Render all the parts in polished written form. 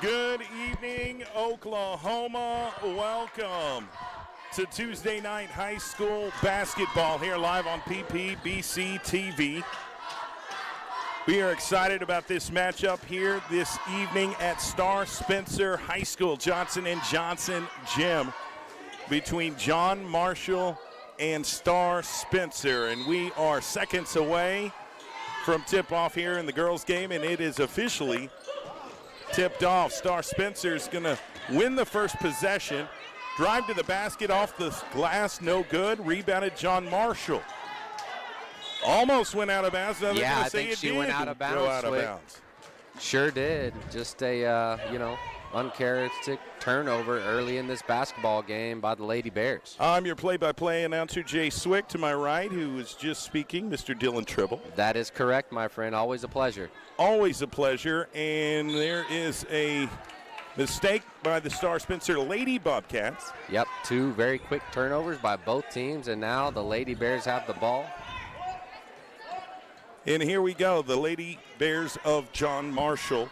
Good evening, Oklahoma. Welcome to Tuesday night high school basketball here live on PPBC TV. We are excited about this matchup here this evening at Star Spencer High School, Johnson & Johnson Gym, between John Marshall and Star Spencer. And we are seconds away from tip-off here in the girls' game, and it is officially tipped off. Star Spencer is going to win the first possession. Drive to the basket off the glass, no good. Rebounded John Marshall. Almost went out of bounds. Yeah, I think she went out of bounds. Sure did. Just a, uncharacteristic turnover early in this basketball game by the Lady Bears. I'm your play-by-play announcer, Jay Swick. To my right, who was just speaking, Mr. Dylan Tribble. That is correct, my friend. Always a pleasure. Always a pleasure. And there is a mistake by the Star Spencer Lady Bobcats. Yep, two very quick turnovers by both teams, and now the Lady Bears have the ball. And here we go, the Lady Bears of John Marshall.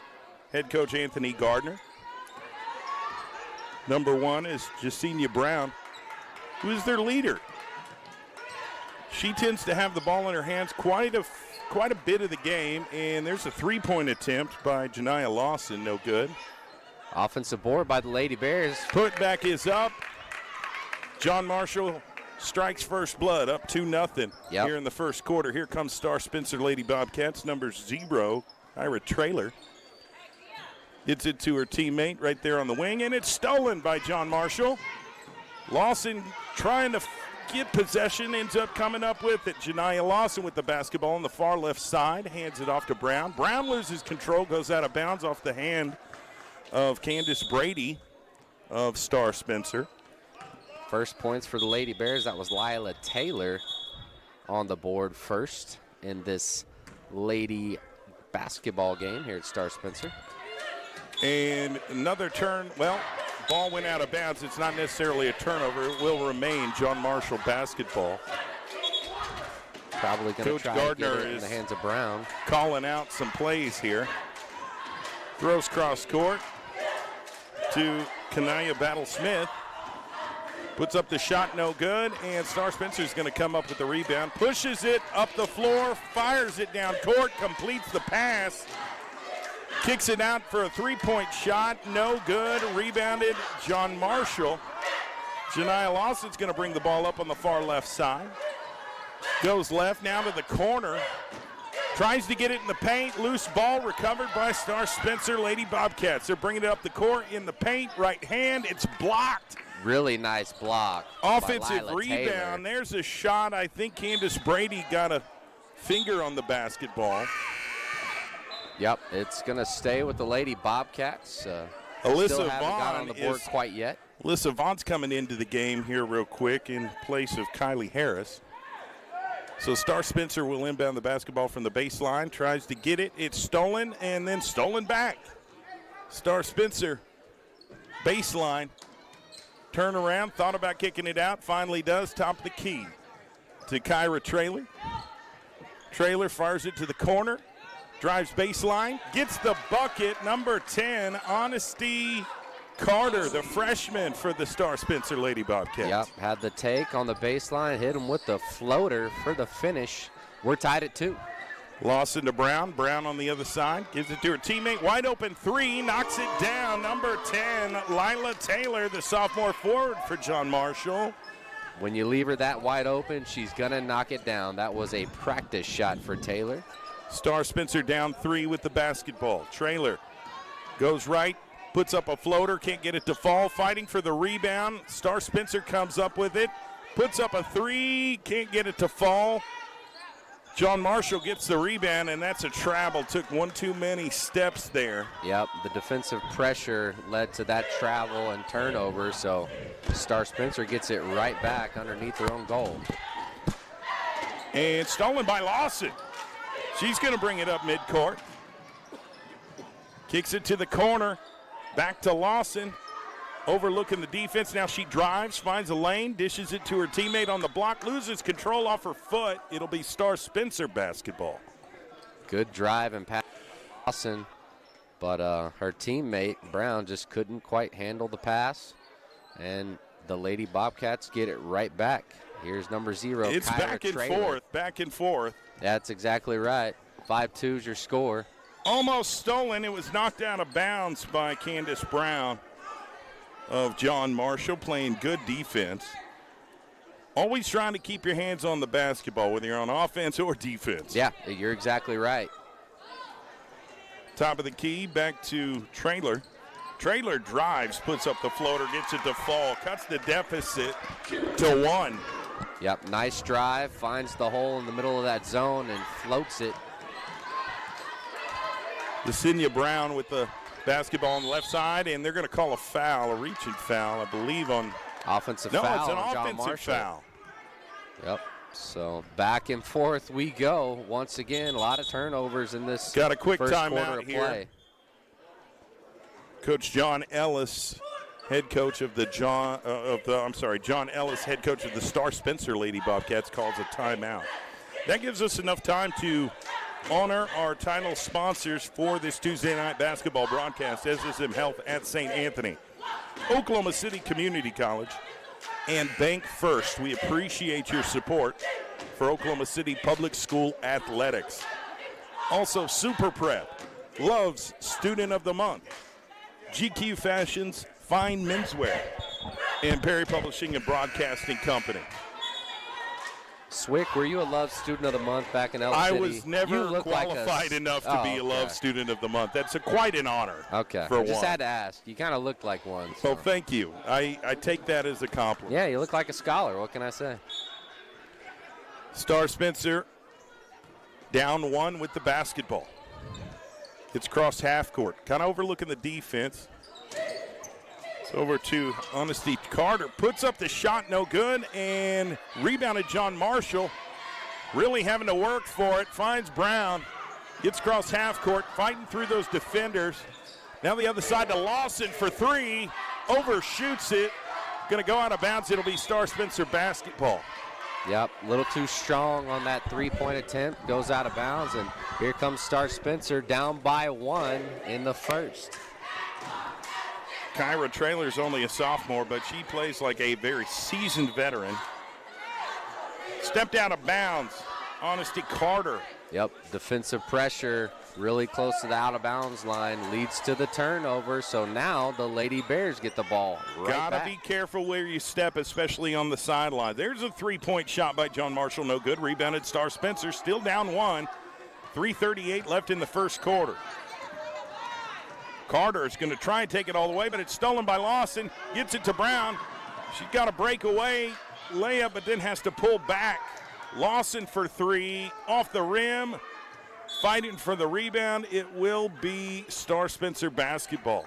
Head coach Anthony Gardner. Number one is Jasenia Brown, who is their leader. She tends to have the ball in her hands quite a bit of the game, and there's a three-point attempt by Janiah Lawson, no good. Offensive board by the Lady Bears. Putback is up. John Marshall strikes first blood, up 2-0 here in the first quarter. Here comes Star Spencer Lady Bobcats, number 0, Ira Traylor. Gets it to her teammate right there on the wing, and it's stolen by John Marshall. Lawson trying to get possession, ends up coming up with it. Janiah Lawson with the basketball on the far left side, hands it off to Brown. Brown loses control, goes out of bounds off the hand of Candace Brady of Star Spencer. First points for the Lady Bears. That was Lila Taylor on the board first in this Lady basketball game here at Star Spencer. And another turn. Well, ball went out of bounds. It's not necessarily a turnover. It will remain John Marshall basketball. Probably going to try Gardner to get it in the hands of Brown. Calling out some plays here. Throws cross court to Kanaya Battle-Smith. Puts up the shot, no good, and Star Spencer is going to come up with the rebound. Pushes it up the floor, fires it down court, completes the pass. Kicks it out for a three-point shot, no good. Rebounded John Marshall. Janiah Lawson's going to bring the ball up on the far left side. Goes left, now to the corner. Tries to get it in the paint. Loose ball recovered by Star Spencer Lady Bobcats. They're bringing it up the court in the paint. Right hand, it's blocked. Really nice block. Offensive by Lila rebound. Taylor. There's a shot. I think Candace Brady got a finger on the basketball. Yep, it's going to stay with the Lady Bobcats. Alyssa still haven't got Vaughn on the board quite yet. Alyssa Vaughn's coming into the game here real quick in place of Kylie Harris. So Star Spencer will inbound the basketball from the baseline, tries to get it. It's stolen and then stolen back. Star Spencer, baseline, turn around, thought about kicking it out, finally does, top of the key to Kyra Traylor. Traylor fires it to the corner. Drives baseline, gets the bucket, number 10, Honesty Carter, the freshman for the Star Spencer Lady Bobcats. Yep, had the take on the baseline, hit him with the floater for the finish. We're tied at 2. Lawson to Brown, Brown on the other side, gives it to her teammate, wide open three, knocks it down, number 10, Lila Taylor, the sophomore forward for John Marshall. When you leave her that wide open, she's gonna knock it down. That was a practice shot for Taylor. Star Spencer down 3 with the basketball. Traylor goes right, puts up a floater, can't get it to fall, fighting for the rebound. Star Spencer comes up with it, puts up a 3, can't get it to fall. John Marshall gets the rebound, and that's a travel. Took one too many steps there. Yep, the defensive pressure led to that travel and turnover, so Star Spencer gets it right back underneath their own goal. And stolen by Lawson. She's going to bring it up midcourt. Kicks it to the corner. Back to Lawson. Overlooking the defense. Now she drives, finds a lane, dishes it to her teammate on the block, loses control off her foot. It'll be Star Spencer basketball. Good drive and pass. Lawson but her teammate, Brown, just couldn't quite handle the pass, and the Lady Bobcats get it right back. Here's number 0, It's Kyra back and Traylor. forth, back and forth. That's exactly right. 5-2 is your score. Almost stolen. It was knocked out of bounds by Candace Brown of John Marshall, playing good defense. Always trying to keep your hands on the basketball, whether you're on offense or defense. Yeah, you're exactly right. Top of the key, back to Traylor. Traylor drives, puts up the floater, gets it to fall, cuts the deficit to 1. Yep, nice drive, finds the hole in the middle of that zone and floats it. Yesenia Brown with the basketball on the left side, and they're going to call a foul, a reaching foul, I believe, on offensive no, foul. it's an on John offensive Marshall. foul. Yep. So back and forth we go. Once again, a lot of turnovers in this Got a quick first quarter timeout of here. play. Coach John Ellis, head coach of the John Ellis, head coach of the Star Spencer Lady Bobcats, calls a timeout. That gives us enough time to honor our title sponsors for this Tuesday night basketball broadcast, SSM Health at St. Anthony, Oklahoma City Community College, and Bank First. We appreciate your support for Oklahoma City Public School Athletics. Also, Super Prep, Love's Student of the Month, GQ Fashions, Fine Menswear, and Perry Publishing and Broadcasting Company. Swick, were you a Love Student of the Month back in Elk City? I was never qualified enough to be a Love Student of the Month. That's quite an honor. Okay, for I just one. had to ask. You kind of looked like one. So. Well, thank you. I take that as a compliment. Yeah, you look like a scholar. What can I say? Star Spencer down 1 with the basketball. It's cross half court. Kind of overlooking the defense. It's over to Honesty Carter. Puts up the shot, no good, and rebounded John Marshall. Really having to work for it. Finds Brown. Gets cross half court, fighting through those defenders. Now the other side to Lawson for 3. Overshoots it. Going to go out of bounds. It'll be Star Spencer basketball. Yep, a little too strong on that 3-point attempt. Goes out of bounds, and here comes Star Spencer down by 1 in the first. Kyra Traylor's only a sophomore, but she plays like a very seasoned veteran. Stepped out of bounds. Honesty Carter. Yep, defensive pressure really close to the out-of-bounds line leads to the turnover, so now the Lady Bears get the ball right Gotta back. be careful where you step, especially on the sideline. There's a 3-point shot by John Marshall, no good. Rebounded Star Spencer, still down 1. 3:38 left in the first quarter. Carter is going to try and take it all the way, but it's stolen by Lawson. Gets it to Brown. She's got a breakaway layup, but then has to pull back. Lawson for 3, off the rim. Fighting for the rebound. It will be Star Spencer basketball.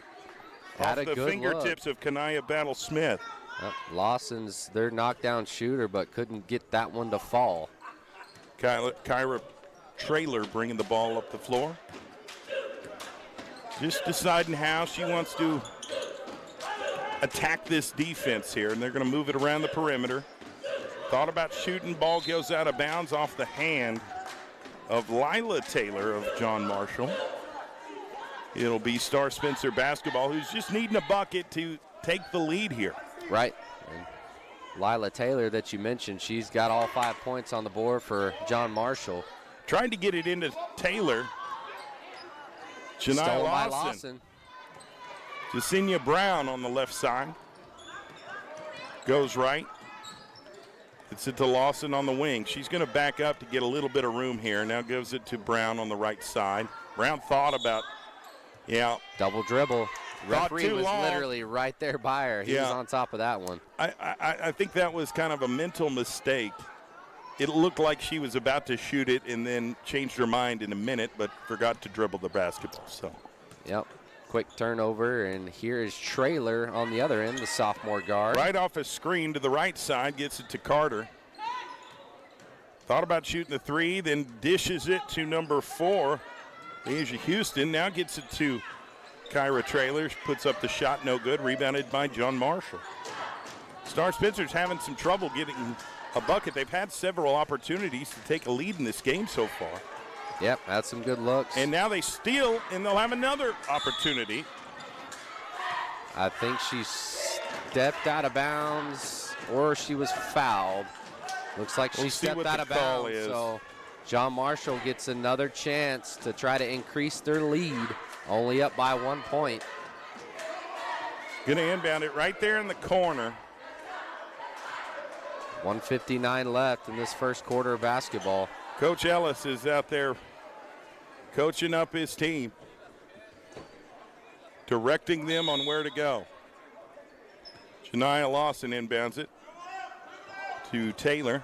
Had off a the good fingertips of Kanaya Battle Smith. Yep, Lawson's their knockdown shooter, but couldn't get that one to fall. Kyra Traylor bringing the ball up the floor. Just deciding how she wants to attack this defense here, and they're going to move it around the perimeter. Thought about shooting, ball goes out of bounds off the hand of Lila Taylor of John Marshall. It'll be Star Spencer basketball, who's just needing a bucket to take the lead here. Right. And Lila Taylor that you mentioned, she's got all 5 points on the board for John Marshall. Trying to get it into Taylor. Janiyah Stolen by Lawson. Lawson. Yesenia Brown on the left side. Goes right. It's it to Lawson on the wing. She's going to back up to get a little bit of room here. Now gives it to Brown on the right side. Brown thought about, Double dribble. Referee too was long. literally right there by her. He was on top of that one. I think that was kind of a mental mistake. It looked like she was about to shoot it and then changed her mind in a minute, but forgot to dribble the basketball. So, Yep. Quick turnover, and here is Traylor on the other end, the sophomore guard. right off a screen to the right side, gets it to Carter. Thought about shooting the 3, then dishes it to number 4, Asia Houston. Now gets it to Kyra Traylor, puts up the shot, no good. Rebounded by John Marshall. Star Spencer's having some trouble getting a bucket. They've had several opportunities to take a lead in this game so far. Yep, had some good looks. And now they steal, and they'll have another opportunity. I think she stepped out of bounds, or she was fouled. Looks like she stepped out of bounds. So John Marshall gets another chance to try to increase their lead, only up by 1 point. Going to inbound it right there in the corner. 1:59 left in this first quarter of basketball. Coach Ellis is out there coaching up his team, directing them on where to go. Shania Lawson inbounds it to Taylor.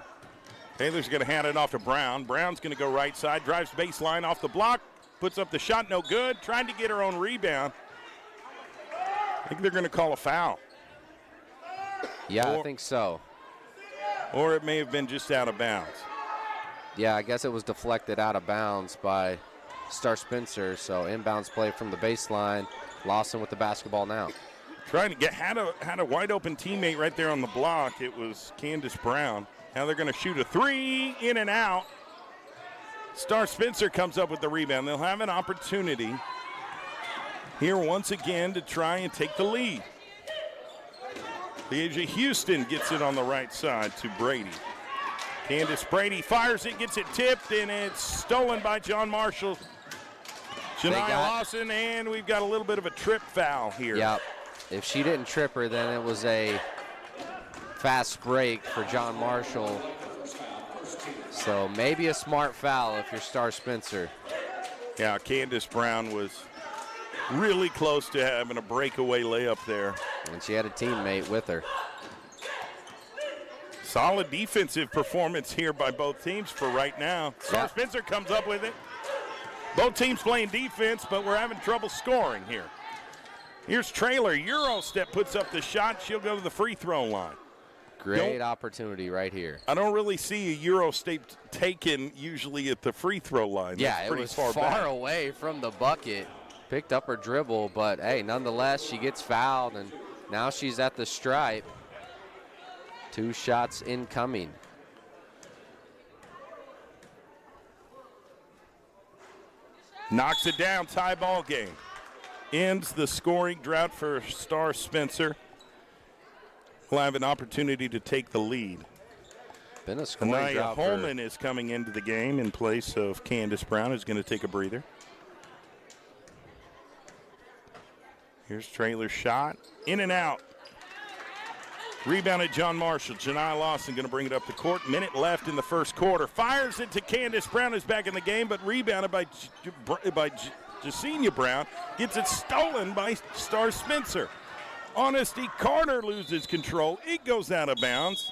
Taylor's going to hand it off to Brown. Brown's going to go right side, drives baseline off the block, puts up the shot, no good, trying to get her own rebound. I think they're going to call a foul. Yeah, I think so. Or it may have been just out of bounds. Yeah, I guess it was deflected out of bounds by Star Spencer. So inbounds play from the baseline. Lawson with the basketball now. Trying to get, had a wide open teammate right there on the block. It was Candace Brown. Now they're going to shoot a three, in and out. Star Spencer comes up with the rebound. They'll have an opportunity here once again to try and take the lead. Leasia Houston gets it on the right side to Brady. Candace Brady fires it, gets it tipped, and it's stolen by John Marshall. Shania Lawson, and we've got a little bit of a trip foul here. Yep. If she didn't trip her, then it was a fast break for John Marshall. So maybe a smart foul if you're Star Spencer. Yeah, Candace Brown was really close to having a breakaway layup there. And she had a teammate with her. Solid defensive performance here by both teams for right now. Star Spencer comes up with it. Both teams playing defense, but we're having trouble scoring here. Here's Traylor. Euro step puts up the shot. She'll go to the free throw line. Great opportunity right here. I don't really see a Euro step taken usually at the free throw line. Yeah, it was far away from the bucket. Picked up her dribble, but hey, nonetheless, she gets fouled, and now she's at the stripe. 2 shots incoming. Knocks it down, tie ball game. Ends the scoring drought for Star Spencer. We'll have an opportunity to take the lead. Been a scoring Anaya drought. Holman is coming into the game in place of Candace Brown, who's going to take a breather. Here's Traylor's shot. In and out. Rebounded John Marshall. Janai Lawson going to bring it up the court. Minute left in the first quarter. Fires it to Candace Brown, who's back in the game, but rebounded by Jasenia Brown. Gets it stolen by Star Spencer. Honesty Carter loses control. It goes out of bounds.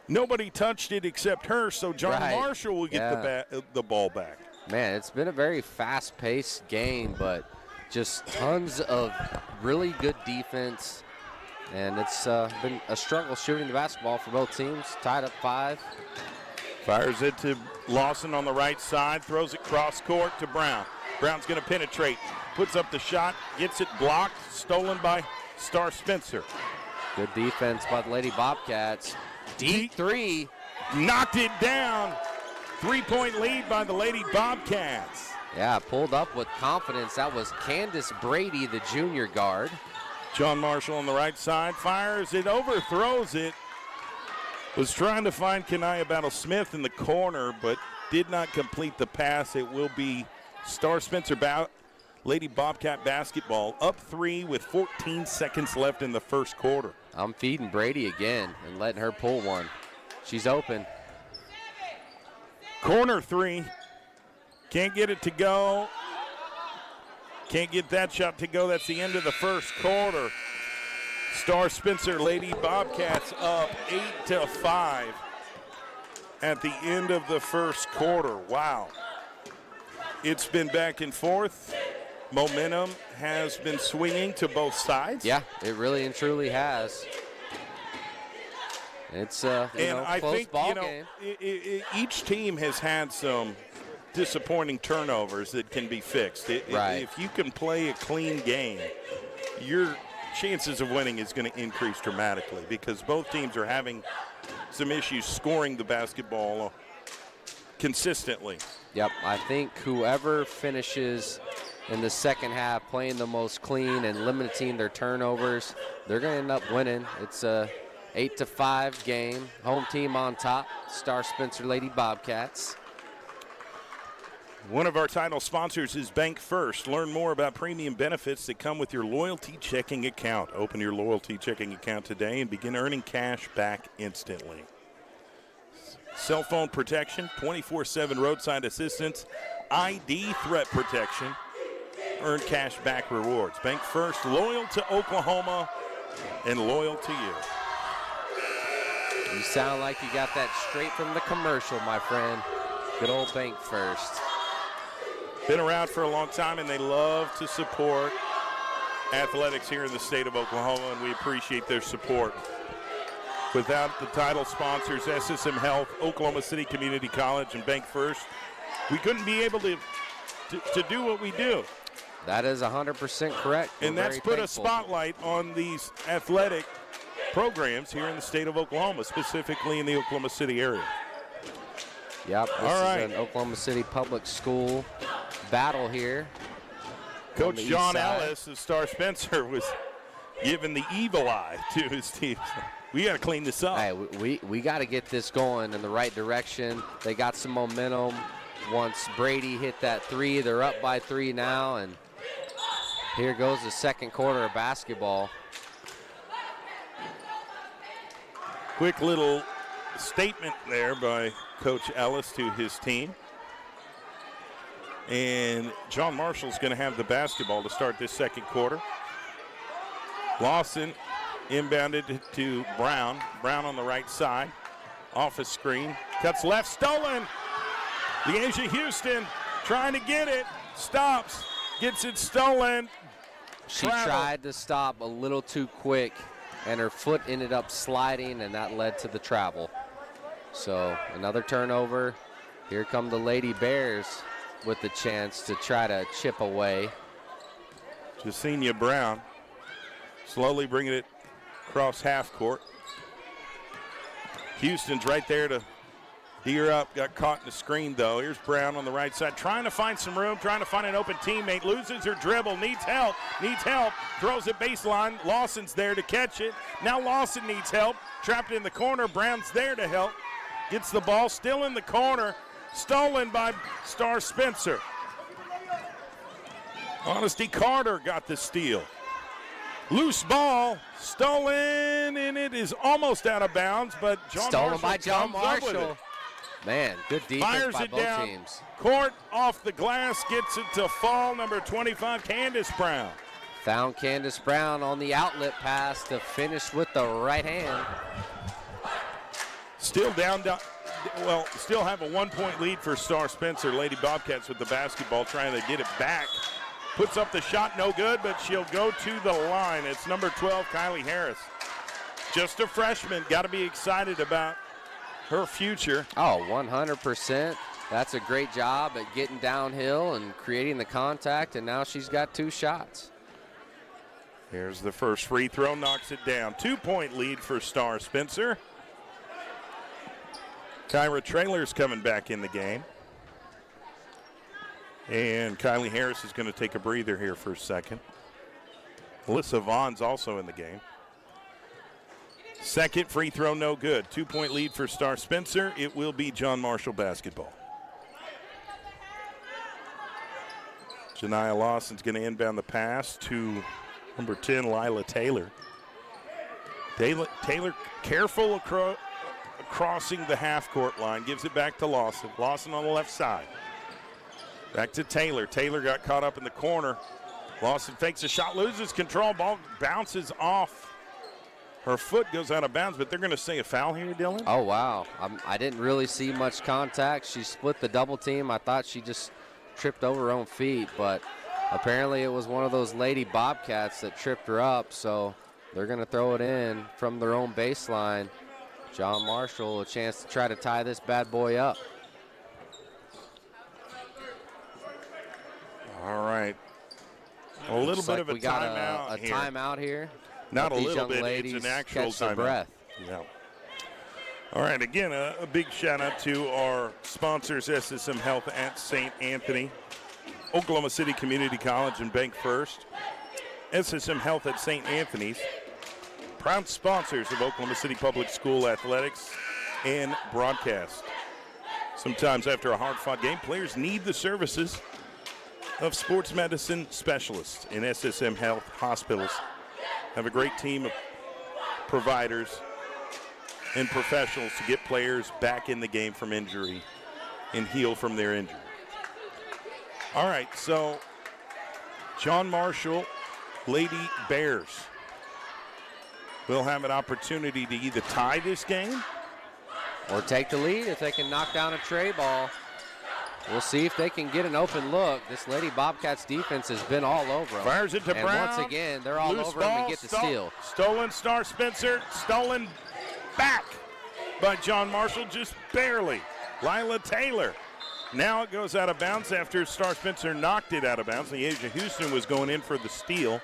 Nobody touched it except her, so John Marshall will get the ball back. Man, it's been a very fast-paced game, but just tons of really good defense. And it's been a struggle shooting the basketball for both teams. Tied up 5. Fires it to Lawson on the right side. Throws it cross court to Brown. Brown's going to penetrate. Puts up the shot. Gets it blocked. Stolen by Star Spencer. Good defense by the Lady Bobcats. Deep 3. Knocked it down. 3-point lead by the Lady Bobcats. Yeah, pulled up with confidence. That was Candace Brady, the junior guard. John Marshall on the right side, fires it, overthrows it. Was trying to find Kanaya Battle-Smith in the corner, but did not complete the pass. It will be Star Spencer Lady Bobcat basketball, up 3 with 14 seconds left in the first quarter. I'm feeding Brady again and letting her pull one. She's open. Corner 3. Can't get it to go. Can't get that shot to go. That's the end of the first quarter. Star Spencer Lady Bobcats up 8-5 at the end of the first quarter. Wow. It's been back and forth. Momentum has been swinging to both sides. Yeah, it really and truly has. It's close ball game. Each team has had some disappointing turnovers that can be fixed. If you can play a clean game, your chances of winning is going to increase dramatically because both teams are having some issues scoring the basketball consistently. Yep, I think whoever finishes in the second half playing the most clean and limiting their turnovers, they're going to end up winning. It's a 8-5 game. Home team on top, Star Spencer Lady Bobcats. One of our title sponsors is Bank First. Learn more about premium benefits that come with your loyalty checking account. Open your loyalty checking account today and begin earning cash back instantly. Cell phone protection, 24/7 roadside assistance, ID threat protection, earn cash back rewards. Bank First, loyal to Oklahoma and loyal to you. You sound like you got that straight from the commercial, my friend. Good old Bank First. Been around for a long time, and they love to support athletics here in the state of Oklahoma, and we appreciate their support. Without the title sponsors, SSM Health, Oklahoma City Community College, and Bank First, we couldn't be able to do what we do. That is 100% correct. And that's put a spotlight on these athletic programs here in the state of Oklahoma, specifically in the Oklahoma City area. Yep, this is an Oklahoma City public school battle here. Coach John Ellis of Star Spencer was giving the evil eye to his team. We got to clean this up. Hey, we got to get this going in the right direction. They got some momentum. Once Brady hit that three, they're up by 3 now, and here goes the second quarter of basketball. Quick little statement there by Coach Ellis to his team. And John Marshall's going to have the basketball to start this second quarter. Lawson inbounded to Brown. Brown on the right side. Off a screen. Cuts left. Stolen. Leasia Houston trying to get it. Stops. Gets it stolen. She tried to stop a little too quick, and her foot ended up sliding, and that led to the travel. So another turnover. Here come the Lady Bears with the chance to try to chip away. Jasenia Brown slowly bringing it across half court. Houston's right there to D her up. Got caught in the screen, though. Here's Brown on the right side, trying to find some room, trying to find an open teammate. Loses her dribble, needs help, throws it baseline. Lawson's there to catch it. Now Lawson needs help, trapped in the corner. Brown's there to help. Gets the ball, still in the corner. Stolen by Star Spencer. Honesty Carter got the steal. Loose ball, stolen, and it is almost out of bounds, but stolen by John Marshall. Man, good defense by both teams. Court off the glass, gets it to fall, number 25, Candace Brown. Found Candace Brown on the outlet pass to finish with the right hand. Still still have a 1-point lead for Star Spencer. Lady Bobcats with the basketball, trying to get it back. Puts up the shot, no good, but she'll go to the line. It's number 12, Kylie Harris. Just a freshman, got to be excited about her future. Oh, 100%. That's a great job at getting downhill and creating the contact, and now she's got 2 shots. Here's the first free throw, knocks it down. 2-point lead for Star Spencer. Kyra Traylor's coming back in the game. And Kylie Harris is going to take a breather here for a second. Alyssa Vaughn's also in the game. Second free throw, no good. 2-point lead for Star Spencer. It will be John Marshall basketball. Janiyah Lawson's going to inbound the pass to number 10, Lila Taylor. Taylor careful crossing the half-court line, gives it back to Lawson. Lawson on the left side. Back to Taylor. Taylor got caught up in the corner. Lawson fakes a shot, loses control. Ball bounces off. Her foot goes out of bounds, but they're going to say a foul here, Dylan? Oh, wow. I didn't really see much contact. She split the double team. I thought she just tripped over her own feet, but apparently it was one of those Lady Bobcats that tripped her up, so they're going to throw it in from their own baseline. John Marshall, a chance to try to tie this bad boy up. All right. A little bit of a timeout here. Timeout here. Not a little bit, it's an actual timeout. Breath. Yeah. All right, again, a big shout out to our sponsors, SSM Health at St. Anthony, Oklahoma City Community College and Bank First, SSM Health at St. Anthony's, proud sponsors of Oklahoma City Public School athletics and broadcast. Sometimes after a hard-fought game, players need the services of sports medicine specialists in SSM Health hospitals. Have a great team of providers and professionals to get players back in the game from injury and heal from their injury. All right, so John Marshall, Lady Bears, will have an opportunity to either tie this game or take the lead if they can knock down a tray ball. We'll see if they can get an open look. This Lady Bobcats defense has been all over them. Fires it to and Brown. Once again, they're all Loose over ball, them and get the steal. Stolen Star Spencer, stolen back by John Marshall, just barely. Lila Taylor. Now it goes out of bounds after Star Spencer knocked it out of bounds. Leasia Houston was going in for the steal,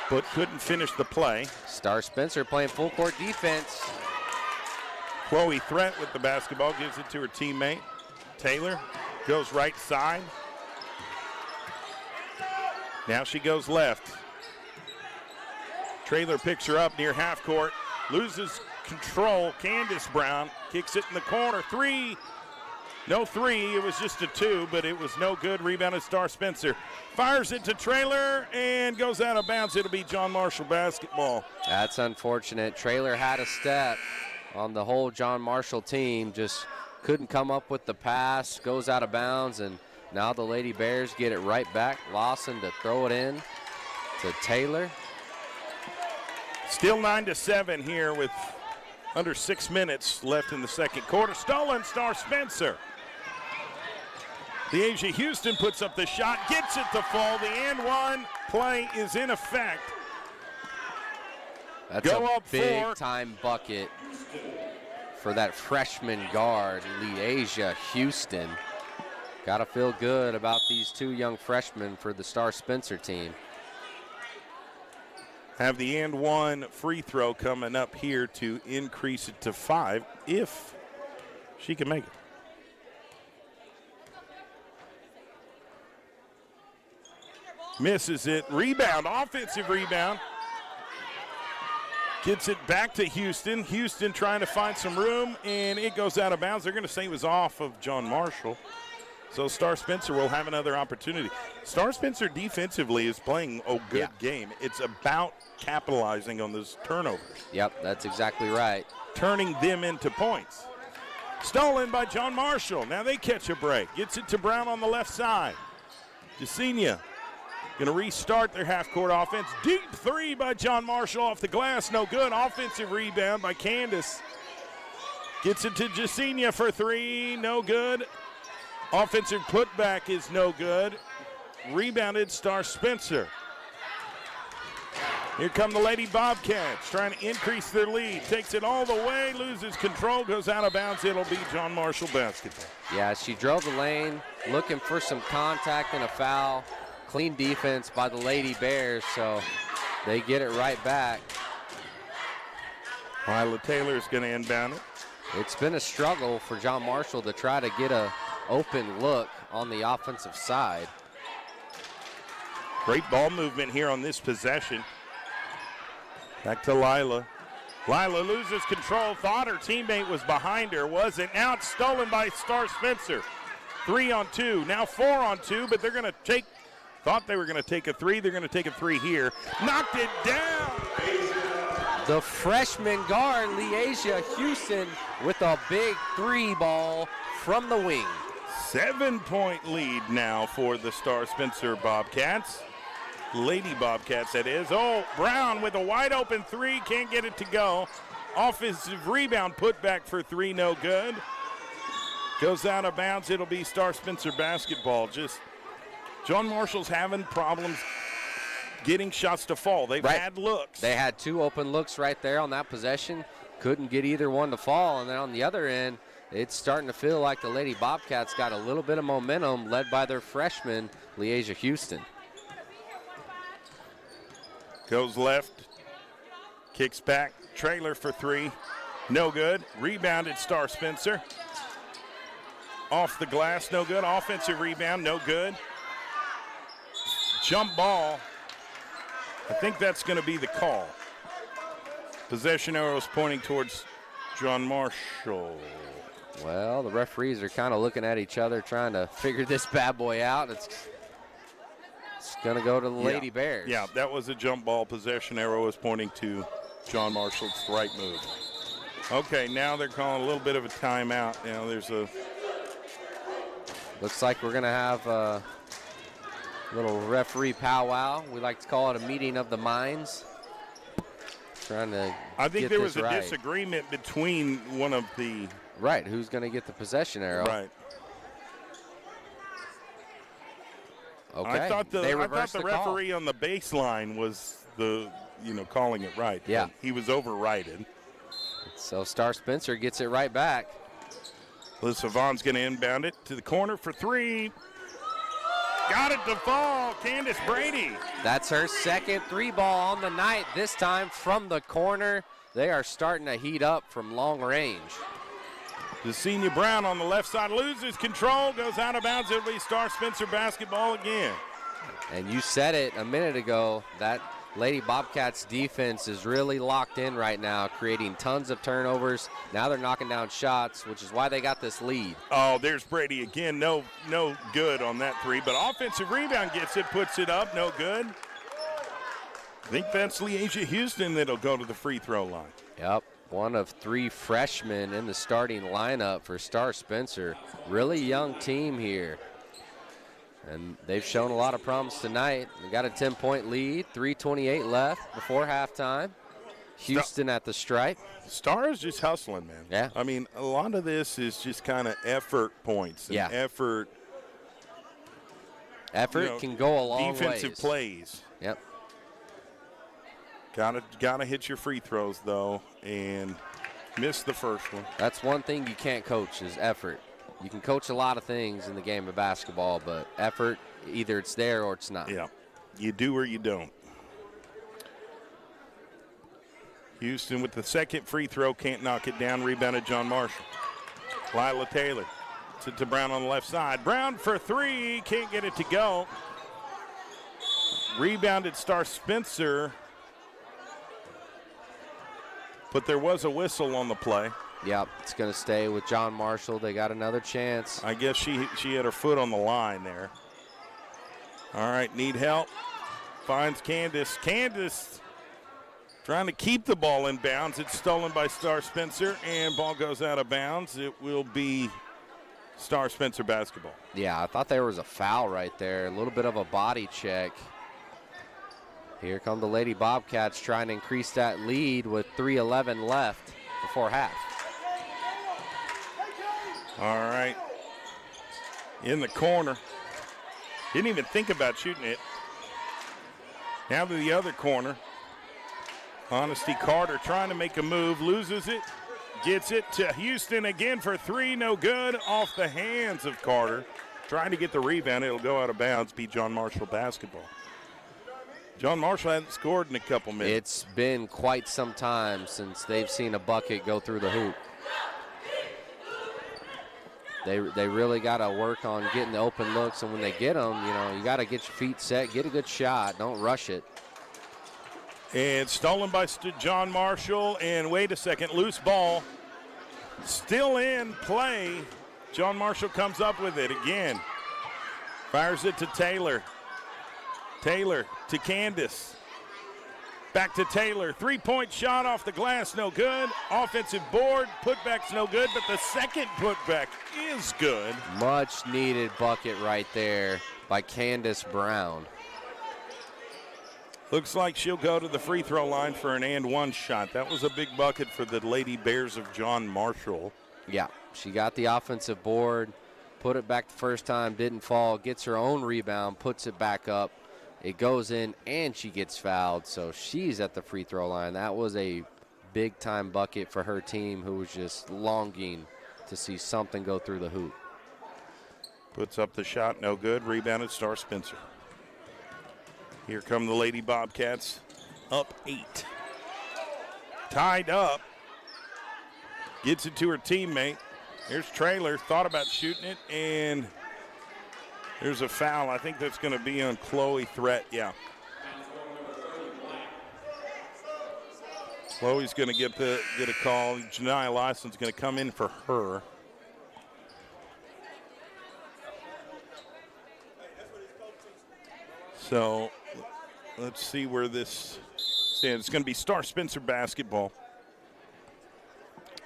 but couldn't finish the play. Star Spencer playing full court defense. Chloe Threat with the basketball, gives it to her teammate. Taylor goes right side. Now she goes left. Traylor picks her up near half court, loses control. Candace Brown kicks it in the corner. Three. No three, it was just a two, but it was no good. Rebounded Star Spencer. Fires it to Traylor and goes out of bounds. It'll be John Marshall basketball. That's unfortunate. Traylor had a step on the whole John Marshall team. Just couldn't come up with the pass. Goes out of bounds, and now the Lady Bears get it right back. Lawson to throw it in to Taylor. Still 9-7 here with under 6 minutes left in the second quarter. Stolen Star Spencer. Leasia Houston puts up the shot, gets it to fall. The and one play is in effect. That's a big-time bucket for that freshman guard, Leasia Houston. Got to feel good about these two young freshmen for the Star Spencer team. Have the and one free throw coming up here to increase it to 5 if she can make it. Misses it. Rebound, offensive rebound. Gets it back to Houston. Houston trying to find some room, and it goes out of bounds. They're going to say it was off of John Marshall. So Star Spencer will have another opportunity. Star Spencer defensively is playing a good game. It's about capitalizing on those turnovers. Yep, that's exactly right. Turning them into points. Stolen by John Marshall. Now they catch a break. Gets it to Brown on the left side. Jasenia going to restart their half-court offense. Deep three by John Marshall off the glass. No good. Offensive rebound by Candace. Gets it to Jasenia for 3. No good. Offensive putback is no good. Rebounded Star Spencer. Here come the Lady Bobcats trying to increase their lead. Takes it all the way, loses control, goes out of bounds. It'll be John Marshall basketball. Yeah, she drove the lane, looking for some contact and a foul. Clean defense by the Lady Bears, so they get it right back. Lila Taylor is going to inbound it. It's been a struggle for John Marshall to try to get a open look on the offensive side. Great ball movement here on this possession. Back to Lila. Lila loses control. Thought her teammate was behind her. Wasn't. Now it's stolen by Star Spencer. 3 on 2. Now 4 on 2, but they're going to take, thought they were going to take a 3. They're going to take a 3 here. Knocked it down. The freshman guard, Leasia Houston, with a big 3 ball from the wing. 7-point lead now for the Star Spencer Bobcats. Lady Bobcats, that is. Oh, Brown with a wide open 3, can't get it to go. Offensive rebound, put back for 3, no good. Goes out of bounds, it'll be Star Spencer basketball. Just, John Marshall's having problems getting shots to fall. They've had looks. They had 2 open looks right there on that possession. Couldn't get either one to fall, and then on the other end, it's starting to feel like the Lady Bobcats got a little bit of momentum led by their freshman, Leasia Houston. Goes left, kicks back, Trailer for 3. No good. Rebounded Star Spencer. Off the glass, no good. Offensive rebound, no good. Jump ball. I think that's going to be the call. Possession arrows pointing towards John Marshall. Well, the referees are kind of looking at each other trying to figure this bad boy out. It's going to go to the Lady Bears. Yeah, that was a jump ball. Possession arrow is pointing to John Marshall's right move. Okay, now they're calling a little bit of a timeout. Now there's a... Looks like we're going to have a little referee powwow. We like to call it a meeting of the minds. Trying to I think there was a disagreement between one of the... Right, who's going to get the possession arrow. Right. Okay. I thought the referee on the baseline was calling it right. Yeah. He was overrided. So Star Spencer gets it right back. Alyssa Vaughn's going to inbound it to the corner for three. Got it to fall. Candace Brady. That's her second three ball on the night, this time from the corner. They are starting to heat up from long range. Senior Brown on the left side loses control, goes out of bounds. It'll be Star Spencer basketball again. And you said it a minute ago, that Lady Bobcats defense is really locked in right now, creating tons of turnovers. Now they're knocking down shots, which is why they got this lead. Oh, there's Brady again. No good on that three, but offensive rebound gets it, puts it up, no good. I think that's Leasia Houston that'll go to the free throw line. Yep. One of three freshmen in the starting lineup for Star Spencer. Really young team here. And they've shown a lot of promise tonight. They got a 10-point lead, 3:28 left before halftime. Houston at the stripe. Star is just hustling, man. Yeah. I mean, a lot of this is just kind of effort points. And effort. Effort can go a long way. Defensive plays. Yep. Gotta hit your free throws, though, and miss the first one. That's one thing you can't coach is effort. You can coach a lot of things in the game of basketball, but effort, either it's there or it's not. Yeah, you do or you don't. Houston with the second free throw, can't knock it down. Rebounded John Marshall. Lila Taylor to Brown on the left side. Brown for three, can't get it to go. Rebounded Star Spencer. But there was a whistle on the play. Yep, it's going to stay with John Marshall. They got another chance. I guess she had her foot on the line there. All right, need help. Finds Candace. Candace trying to keep the ball in bounds. It's stolen by Star Spencer, and ball goes out of bounds. It will be Star Spencer basketball. Yeah, I thought there was a foul right there. A little bit of a body check. Here come the Lady Bobcats trying to increase that lead with 3:11 left before half. All right. In the corner. Didn't even think about shooting it. Now to the other corner. Honesty Carter trying to make a move, loses it, gets it to Houston again for three, no good. Off the hands of Carter. Trying to get the rebound, it'll go out of bounds, be John Marshall basketball. John Marshall hasn't scored in a couple minutes. It's been quite some time since they've seen a bucket go through the hoop. They really got to work on getting the open looks, and when they get them, you got to get your feet set, get a good shot, don't rush it. And stolen by John Marshall, and wait a second, loose ball. Still in play. John Marshall comes up with it again. Fires it to Taylor. Taylor to Candace. Back to Taylor. Three-point shot off the glass, no good. Offensive board, putback's no good, but the second putback is good. Much needed bucket right there by Candace Brown. Looks like she'll go to the free throw line for an and one shot. That was a big bucket for the Lady Bears of John Marshall. Yeah, she got the offensive board, put it back the first time, didn't fall, gets her own rebound, puts it back up. It goes in, and she gets fouled, so she's at the free throw line. That was a big-time bucket for her team, who was just longing to see something go through the hoop. Puts up the shot, no good. Rebounded Star Spencer. Here come the Lady Bobcats, up 8. Tied up. Gets it to her teammate. Here's Traylor, thought about shooting it, and there's a foul. I think that's going to be on Chloe Threat, yeah. Chloe's going to get a call. Janiyah Lyson's going to come in for her. So let's see where this stands. It's going to be Star Spencer basketball.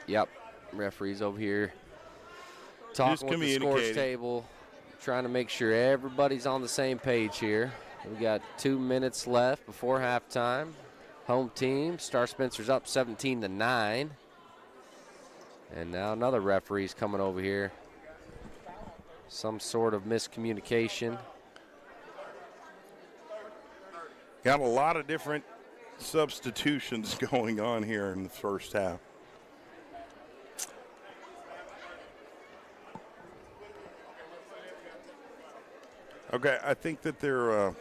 Yep, referees over here talking with the scores table, trying to make sure everybody's on the same page here. We got 2 minutes left before halftime. Home team, Star Spencer's up 17-9. And now another referee's coming over here. Some sort of miscommunication. Got a lot of different substitutions going on here in the first half. Okay, I think that they're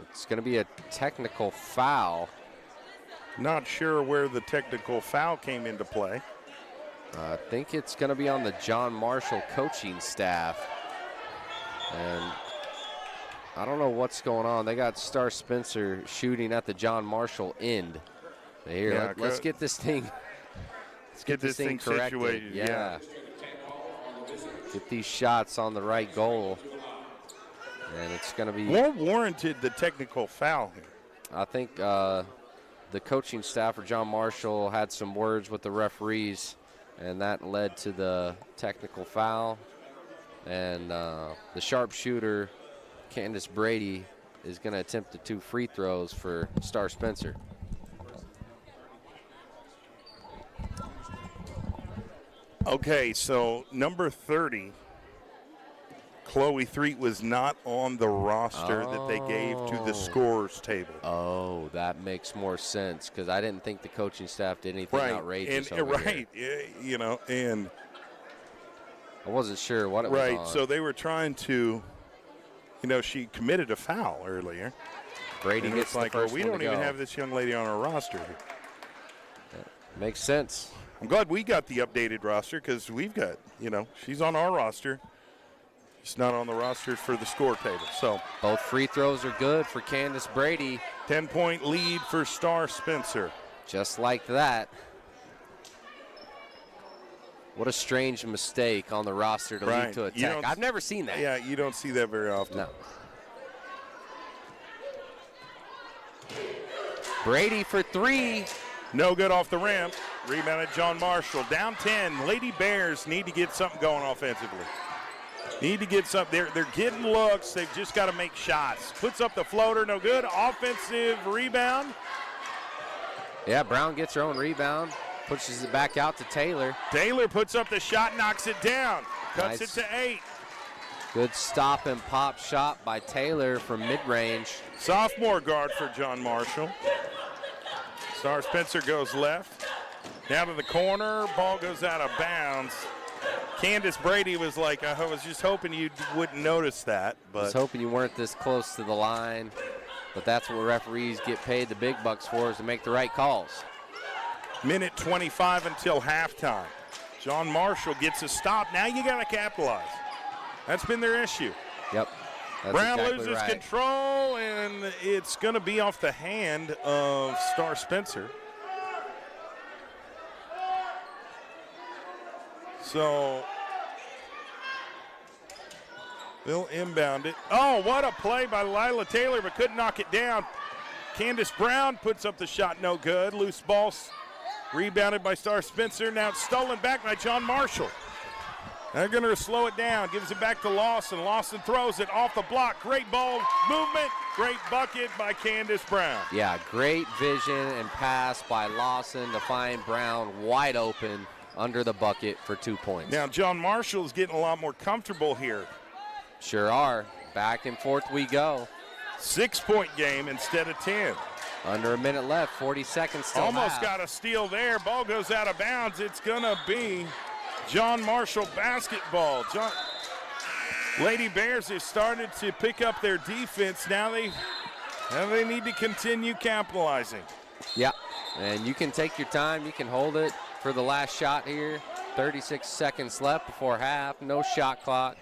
it's going to be a technical foul. Not sure where the technical foul came into play. I think it's going to be on the John Marshall coaching staff. And I don't know what's going on. They got Star Spencer shooting at the John Marshall end. Here, yeah, let's get this thing. Let's get this thing corrected. Situated. Yeah. Get these shots on the right goal. And it's going to be. What warranted the technical foul here? I think the coaching staff for John Marshall had some words with the referees, and that led to the technical foul. And the sharpshooter, Candace Brady, is going to attempt the 2 free throws for Star Spencer. Okay, so number 30, Chloe Threat, was not on the roster that they gave to the scorers table. Oh, that makes more sense, because I didn't think the coaching staff did anything outrageous over here. You know, and I wasn't sure what it was on. Right, so they were trying to, you know, she committed a foul earlier. Brady and gets it's like, the first well, we don't even have this young lady on our roster. Makes sense. I'm glad we got the updated roster, because we've got, you know, she's on our roster. She's not on the roster for the score table. So both free throws are good for Candace Brady. 10-point lead for Star Spencer. Just like that. What a strange mistake on the roster to lead to a tech. I've never seen that. Yeah, you don't see that very often. No. Brady for 3. No good off the rim. Rebounded John Marshall. Down 10. Lady Bears need to get something going offensively. Need to get something. They're getting looks. They've just got to make shots. Puts up the floater. No good. Offensive rebound. Yeah, Brown gets her own rebound. Pushes it back out to Taylor. Taylor puts up the shot, knocks it down. Cuts it to 8. Good stop and pop shot by Taylor from mid-range. Sophomore guard for John Marshall. Star Spencer goes left. Down to the corner. Ball goes out of bounds. Candace Brady was like, I was just hoping you wouldn't notice that. But I was hoping you weren't this close to the line. But that's what referees get paid the big bucks for, is to make the right calls. Minute 25 until halftime. John Marshall gets a stop. Now you got to capitalize. That's been their issue. Yep. Brown loses control, and it's going to be off the hand of Star Spencer. So they'll inbound it. Oh, what a play by Lila Taylor, but couldn't knock it down. Candace Brown puts up the shot, no good. Loose ball rebounded by Star Spencer. Now it's stolen back by John Marshall. They're going to slow it down. Gives it back to Lawson. Lawson throws it off the block. Great ball movement. Great bucket by Candace Brown. Yeah, great vision and pass by Lawson to find Brown wide open under the bucket for 2 points. Now John Marshall is getting a lot more comfortable here. Sure are. Back and forth we go. 6-point game instead of 10. Under a minute left, 40 seconds still Almost got a steal there. Ball goes out of bounds. It's going to be John Marshall basketball. Lady Bears have started to pick up their defense. Now they need to continue capitalizing. Yeah, and you can take your time. You can hold it for the last shot here. 36 seconds left before half. No shot clock.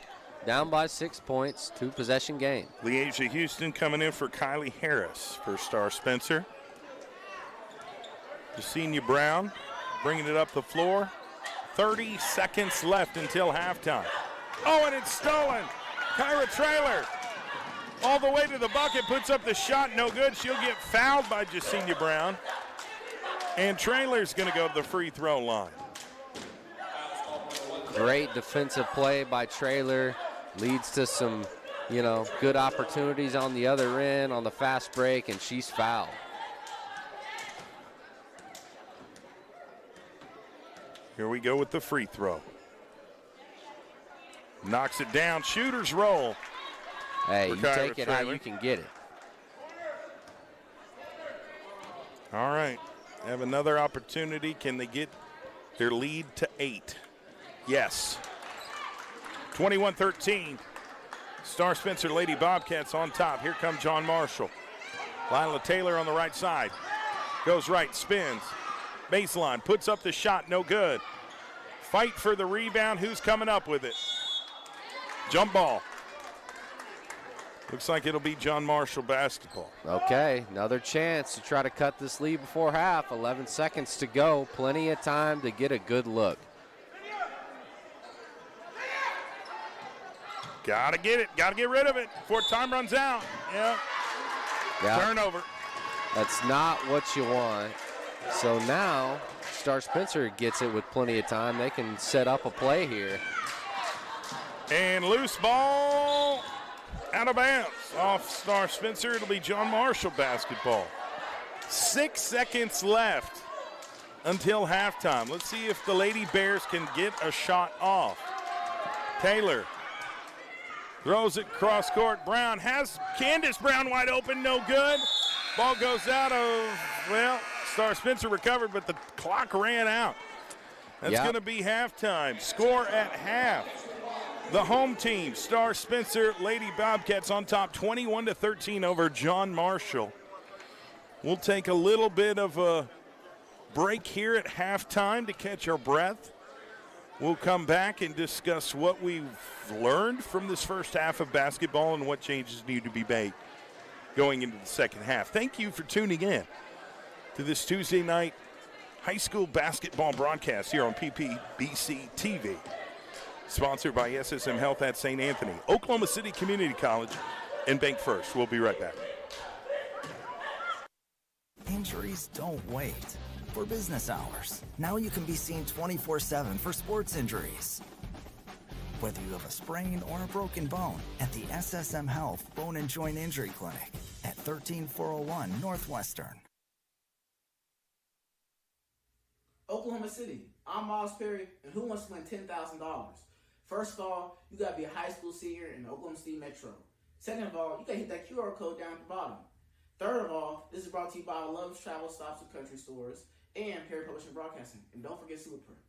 Down by 6 points. 2-possession game. Leasia Houston coming in for Kylie Harris for Star Spencer. Jasenia Brown bringing it up the floor. 30 seconds left until halftime. Oh, and it's stolen. Kyra Traylor all the way to the bucket, puts up the shot, no good. She'll get fouled by Jasenia Brown. And Traylor's going to go to the free throw line. Great defensive play by Traylor. Leads to some, good opportunities on the other end on the fast break, and she's fouled. Here we go with the free throw. Knocks it down. Shooter's roll. Hey, you take it how you can get it. All right. Have another opportunity. Can they get their lead to 8? Yes. 21-13. Star Spencer Lady Bobcats on top. Here comes John Marshall. Lila Taylor on the right side. Goes right, spins. Baseline, puts up the shot, no good. Fight for the rebound. Who's coming up with it? Jump ball. Looks like it'll be John Marshall basketball. Okay, another chance to try to cut this lead before half. 11 seconds to go. Plenty of time to get a good look. Got to get it. Got to get rid of it before time runs out. Yeah. Turnover. That's not what you want. So now Star Spencer gets it with plenty of time. They can set up a play here. And loose ball out of bounds off Star Spencer. It'll be John Marshall basketball. 6 seconds left until halftime. Let's see if the Lady Bears can get a shot off. Taylor throws it cross court. Brown has Candace Brown wide open, no good. Ball goes out of, Star Spencer recovered, but the clock ran out. That's going to be halftime. Score at half. The home team, Star Spencer Lady Bobcats on top 21-13 over John Marshall. We'll take a little bit of a break here at halftime to catch our breath. We'll come back and discuss what we've learned from this first half of basketball and what changes need to be made going into the second half. Thank you for tuning in to this Tuesday night high school basketball broadcast here on PPBC TV. Sponsored by SSM Health at St. Anthony, Oklahoma City Community College, and Bank First. We'll be right back. Injuries don't wait for business hours. Now you can be seen 24/7 for sports injuries. Whether you have a sprain or a broken bone, at the SSM Health Bone and Joint Injury Clinic at 13401 Northwestern. Oklahoma City, I'm Miles Perry, and who wants to win $10,000? First of all, you gotta be a high school senior in the Oklahoma City Metro. Second of all, you gotta hit that QR code down at the bottom. Third of all, this is brought to you by Love's Travel Stops and Country Stores and Perry Publishing Broadcasting. And don't forget Superprint.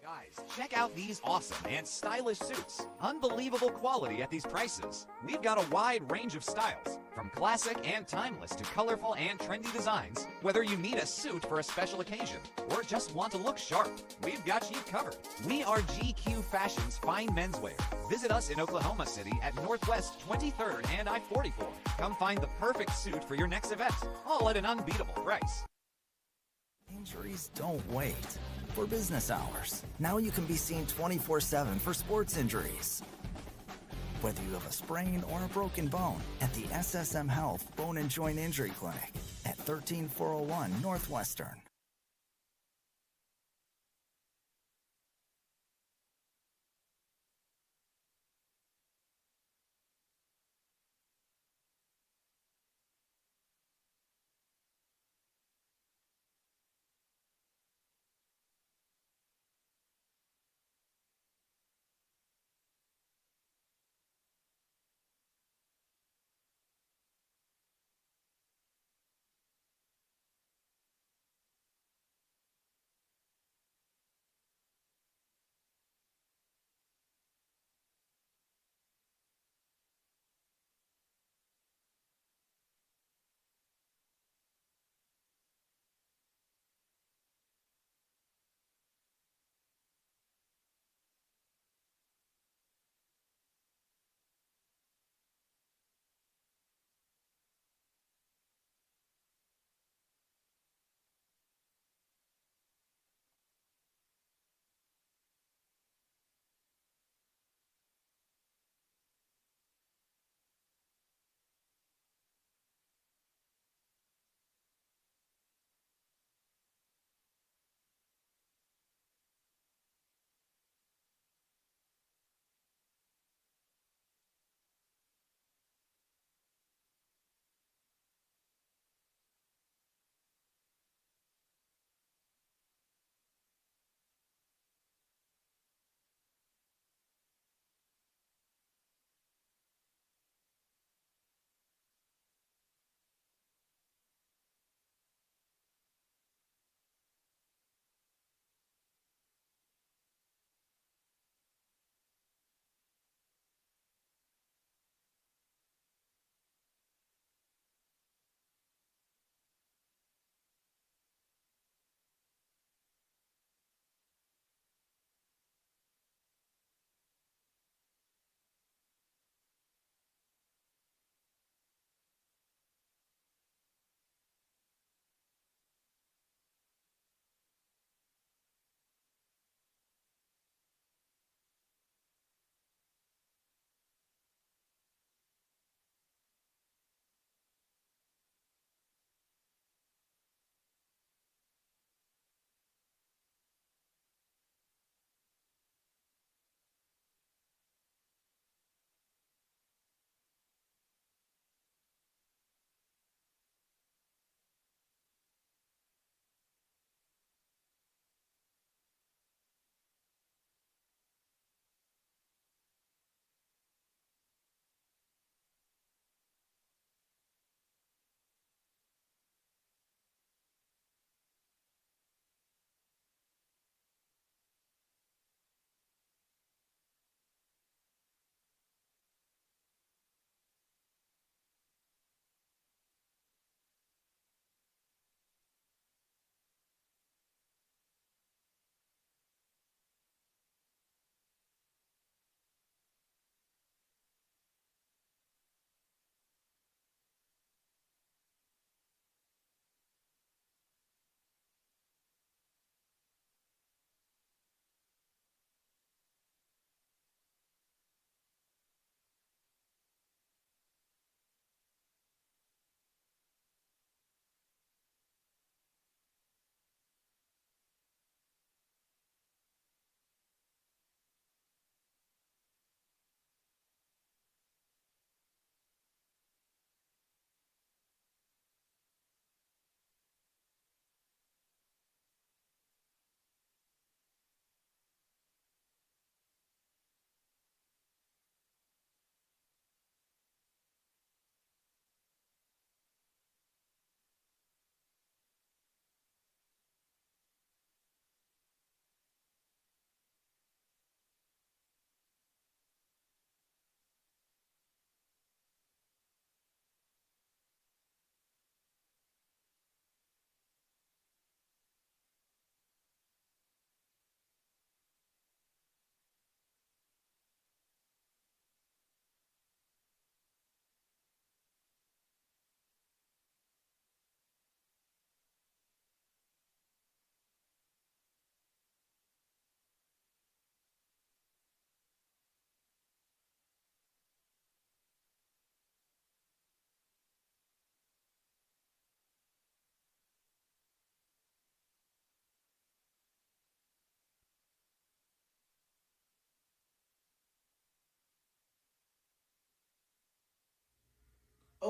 Guys, check out these awesome and stylish suits. Unbelievable quality at these prices. We've got a wide range of styles, from classic and timeless to colorful and trendy designs. Whether you need a suit for a special occasion or just want to look sharp, we've got you covered. We are GQ Fashion's fine menswear. Visit us in Oklahoma City at Northwest 23rd and I-44. Come find the perfect suit for your next event, all at an unbeatable price. Injuries don't wait for business hours. Now you can be seen 24/7 for sports injuries. Whether you have a sprain or a broken bone, at the SSM Health Bone and Joint Injury Clinic at 13401 Northwestern.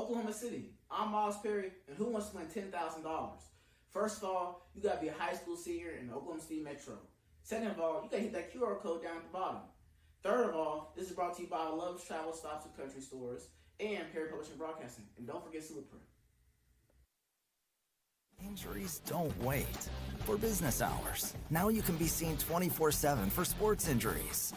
Oklahoma City. I'm Miles Perry, and who wants to win $10,000? First of all, you got to be a high school senior in the Oklahoma City Metro. Second of all, you got to hit that QR code down at the bottom. Third of all, this is brought to you by Love's Travel Stops and Country Stores and Perry Publishing Broadcasting. And don't forget Superprint. Injuries don't wait. For business hours, now you can be seen 24/7 for sports injuries.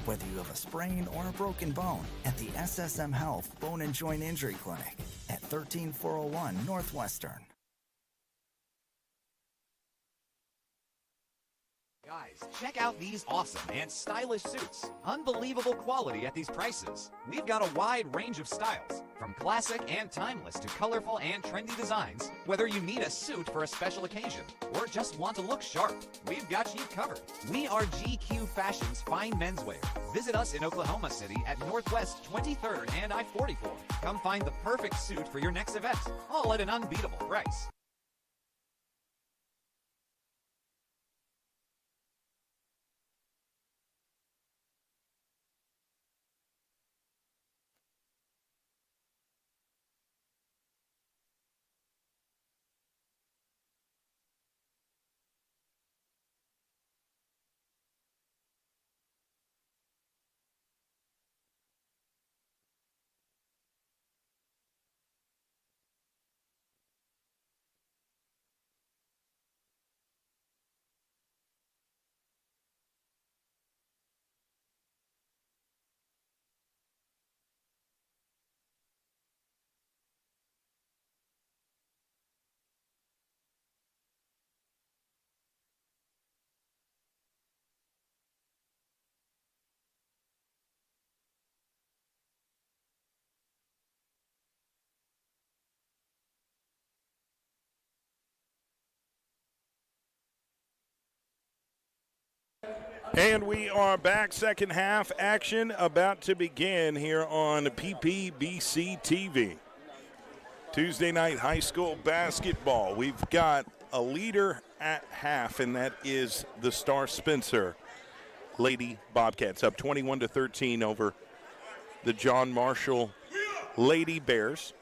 Whether you have a sprain or a broken bone, at the SSM Health Bone and Joint Injury Clinic at 13401 Northwestern. Guys, check out these awesome and stylish suits. Unbelievable quality at these prices. We've got a wide range of styles, from classic and timeless to colorful and trendy designs. Whether you need a suit for a special occasion or just want to look sharp, we've got you covered. We are GQ Fashion's fine menswear. Visit us in Oklahoma City at Northwest 23rd and I-44. Come find the perfect suit for your next event, all at an unbeatable price. And we are back. Second half action about to begin here on PPBC TV. Tuesday night high school basketball. We've got a leader at half, and that is the Star Spencer Lady Bobcats, up 21-13 over the John Marshall Lady Bears.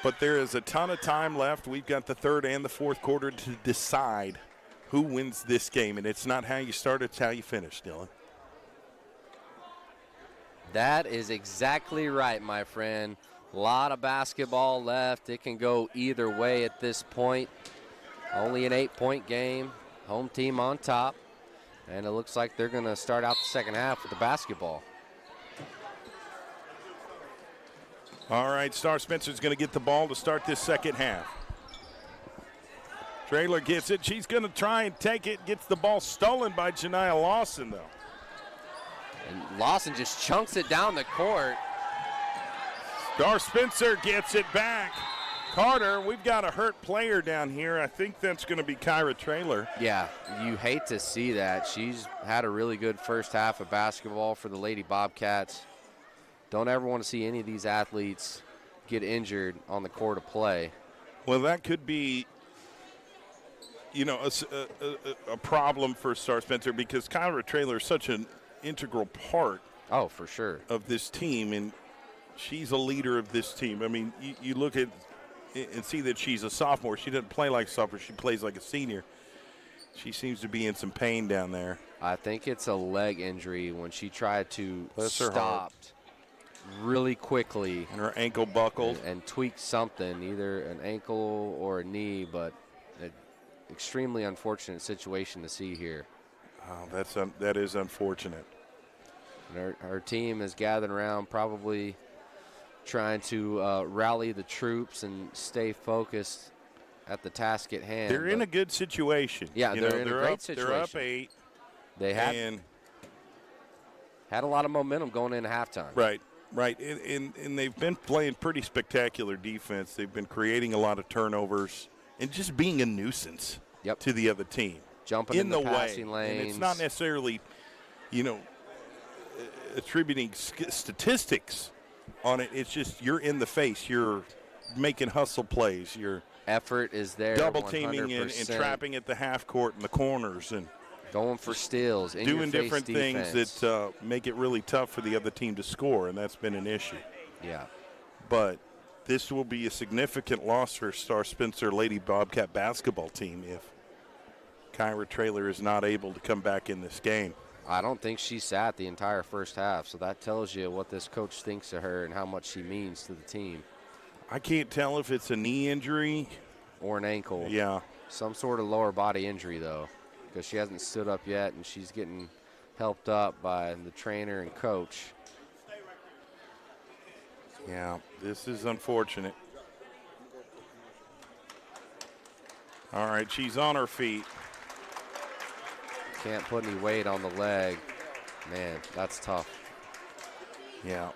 But there is a ton of time left. We've got the third and the fourth quarter to decide who wins this game, and it's not how you start, it's how you finish, Dylan. That is exactly right, my friend. A lot of basketball left. It can go either way at this point. Only an 8-point game. Home team on top. And it looks like they're going to start out the second half with the basketball. All right, Star Spencer's going to get the ball to start this second half. Traylor gets it. She's going to try and take it. Gets the ball stolen by Janiah Lawson, though. And Lawson just chunks it down the court. Star Spencer gets it back. Carter, we've got a hurt player down here. I think that's going to be Kyra Traylor. Yeah, you hate to see that. She's had a really good first half of basketball for the Lady Bobcats. Don't ever want to see any of these athletes get injured on the court of play. Well, that could be, you know, a problem for Star Spencer because Kyra Traylor is such an integral part. Oh, for sure. Of this team, and she's a leader of this team. I mean, you look at and see that she's a sophomore. She doesn't play like a sophomore. She plays like a senior. She seems to be in some pain down there. I think it's a leg injury when she tried to stop really quickly. And her ankle buckled. And tweaked something, either an ankle or a knee, but an extremely unfortunate situation to see here. Oh, that is unfortunate. And her team is gathered around, probably trying to rally the troops and stay focused at the task at hand. They're in a good situation. Yeah, they're in a great situation. They're up 8. They had a lot of momentum going into halftime. Right. And they've been playing pretty spectacular defense. They've been creating a lot of turnovers and just being a nuisance to the other team. Jumping in the passing lanes. And it's not necessarily, attributing statistics on it. It's just you're in the face. You're making hustle plays. Your effort is there. Double teaming and trapping at the half court and the corners and going for steals. Doing different things that make it really tough for the other team to score, and that's been an issue. Yeah. but this will be a significant loss for Star Spencer Lady Bobcat basketball team if Kyra Traylor is not able to come back in this game. I don't think she sat the entire first half, so that tells you what this coach thinks of her and how much she means to the team. I can't tell if it's a knee injury or an ankle. Yeah. Some sort of lower body injury, though, because she hasn't stood up yet, and she's getting helped up by the trainer and coach. Yeah, this is unfortunate. All right, she's on her feet. Can't put any weight on the leg. Man, that's tough. Yeah.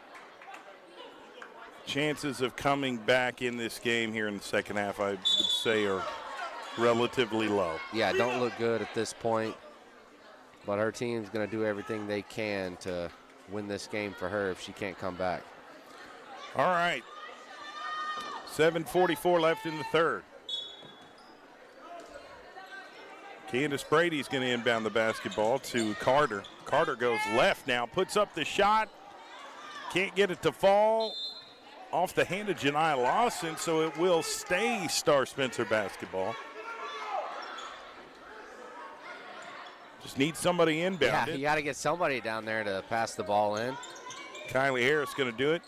Chances of coming back in this game here in the second half, I would say, are relatively low. Yeah, don't look good at this point. But her team's going to do everything they can to win this game for her if she can't come back. All right. 7:44 left in the third. Candace Brady's going to inbound the basketball to Carter. Carter goes left now, puts up the shot. Can't get it to fall. Off the hand of Janiyah Lawson, so it will stay Star Spencer basketball. Just need somebody inbound. Yeah, you got to get somebody down there to pass the ball in. Kylie Harris going to do it.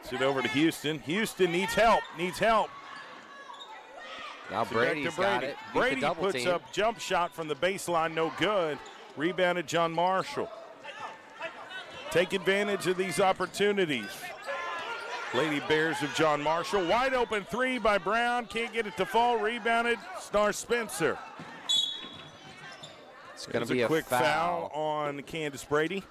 Sit over to Houston. Houston needs help, Now Brady's got it. Brady puts up jump shot from the baseline, no good. Rebounded John Marshall. Take advantage of these opportunities. Lady Bears of John Marshall. Wide open three by Brown. Can't get it to fall. Rebounded Star Spencer. It's going to be a quick foul on Candace Brady.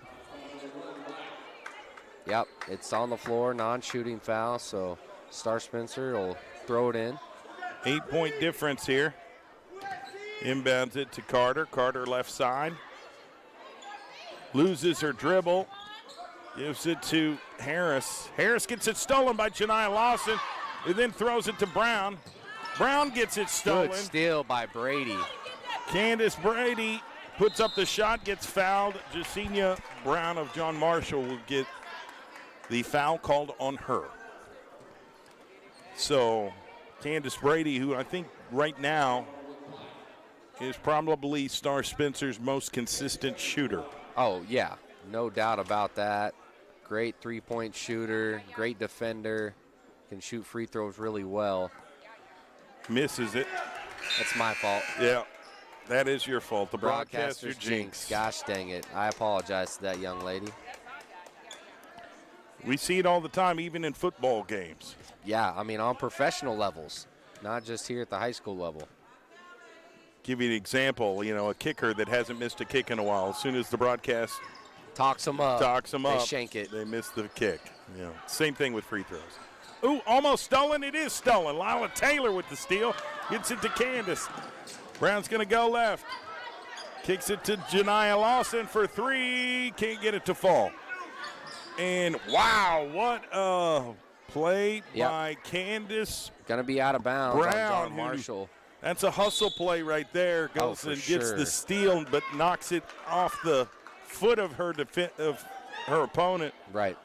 Yep, it's on the floor, non-shooting foul, so Star Spencer will throw it in. 8-point difference here. Inbounds it to Carter. Carter left side. Loses her dribble. Gives it to Harris. Harris gets it stolen by Janiyah Lawson, who then throws it to Brown. Brown gets it stolen. Good steal by Brady. Candace Brady puts up the shot, gets fouled. Jasenia Brown of John Marshall will get the foul called on her. So Candace Brady, who I think right now is probably Star Spencer's most consistent shooter. Oh, yeah, no doubt about that. Great three-point shooter, great defender, can shoot free throws really well. Misses it. That's my fault. Yeah, that is your fault. The broadcaster jinx. Gosh dang it. I apologize to that young lady. We see it all the time, even in football games. Yeah, I mean on professional levels, not just here at the high school level. Give you an example, a kicker that hasn't missed a kick in a while. As soon as the broadcast talks them up, they shank it. They miss the kick. Same thing with free throws. Ooh, almost stolen. It is stolen. Lila Taylor with the steal. Gets it to Candace. Brown's going to go left. Kicks it to Janiyah Lawson for three. Can't get it to fall. And wow, what a play by Candace. Going to be out of bounds on John Marshall. That's a hustle play right there. Goes and gets the steal, but knocks it off the foot of her opponent. Right.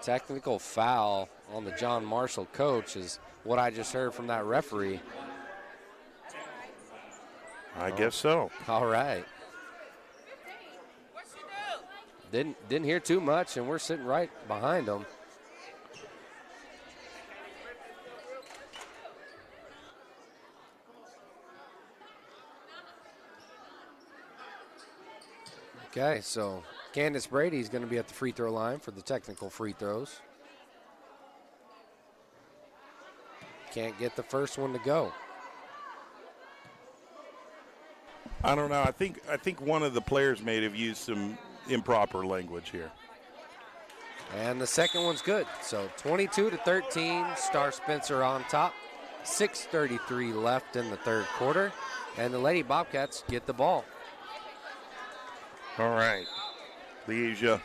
Technical foul on the John Marshall coach is what I just heard from that referee. I guess so. All right. Didn't hear too much, and we're sitting right behind them. Okay, so Candace Brady is going to be at the free throw line for the technical free throws. Can't get the first one to go. I don't know. I think one of the players may have used some improper language here. And the second one's good. So 22-13, Star Spencer on top. 6:33 left in the third quarter, and the Lady Bobcats get the ball. All right. Leisha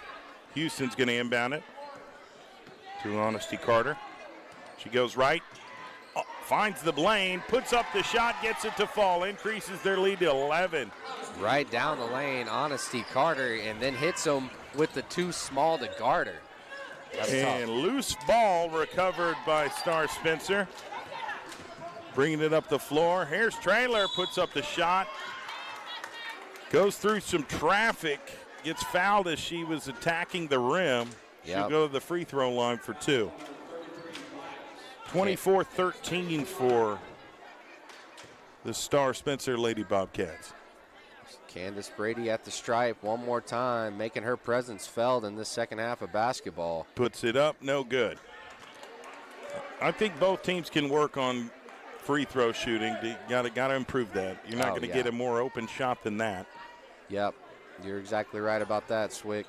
Houston's going to inbound it to Honesty Carter. She goes right, finds the lane, puts up the shot, gets it to fall, increases their lead to 11. right down the lane, Honesty Carter, and then hits him with the too small to guard her. That's and tough. Loose ball recovered by Star Spencer. Bringing it up the floor. Here's Traylor, puts up the shot. Goes through some traffic. Gets fouled as she was attacking the rim. She'll go to the free throw line for 2. 24-13 for the Star Spencer Lady Bobcats. Candace Brady at the stripe one more time, making her presence felt in this second half of basketball. Puts it up, no good. I think both teams can work on free throw shooting. Got to improve that. You're not going to get a more open shot than that. Yep, you're exactly right about that, Swick.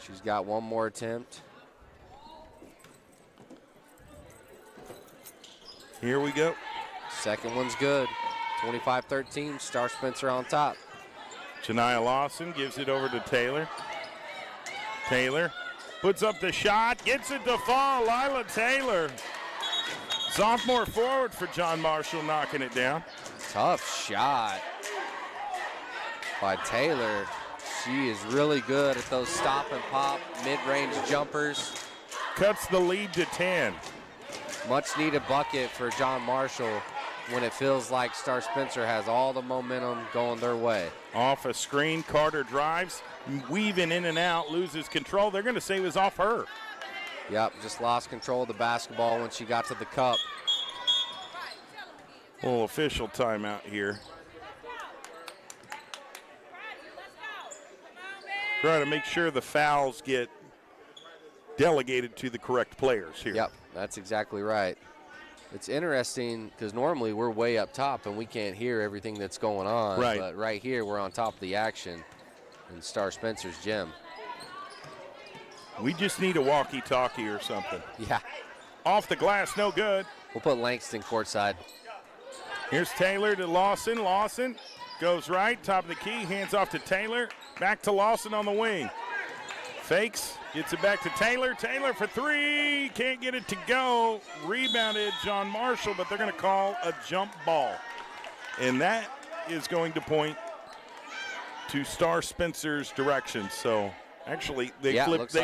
She's got one more attempt. Here we go. Second one's good. 25-13, Star Spencer on top. Janiyah Lawson gives it over to Taylor. Taylor puts up the shot, gets it to fall. Lila Taylor, sophomore forward for John Marshall, knocking it down. Tough shot by Taylor. She is really good at those stop and pop mid-range jumpers. Cuts the lead to 10. Much needed bucket for John Marshall when it feels like Star Spencer has all the momentum going their way. Off a screen, Carter drives, weaving in and out, loses control. They're going to say it was off her. Yep, just lost control of the basketball when she got to the cup. A little official timeout here. Trying to make sure the fouls get delegated to the correct players here. Yep, that's exactly right. It's interesting because normally we're way up top and we can't hear everything that's going on. Right. But right here we're on top of the action in Star Spencer's gym. We just need a walkie-talkie or something. Yeah. Off the glass, no good. We'll put Langston courtside. Here's Taylor to Lawson. Lawson goes right, top of the key, hands off to Taylor. Back to Lawson on the wing. Fakes, gets it back to Taylor. Taylor for 3, can't get it to go. Rebounded John Marshall, but they're going to call a jump ball. And that is going to point to Star Spencer's direction. So actually, they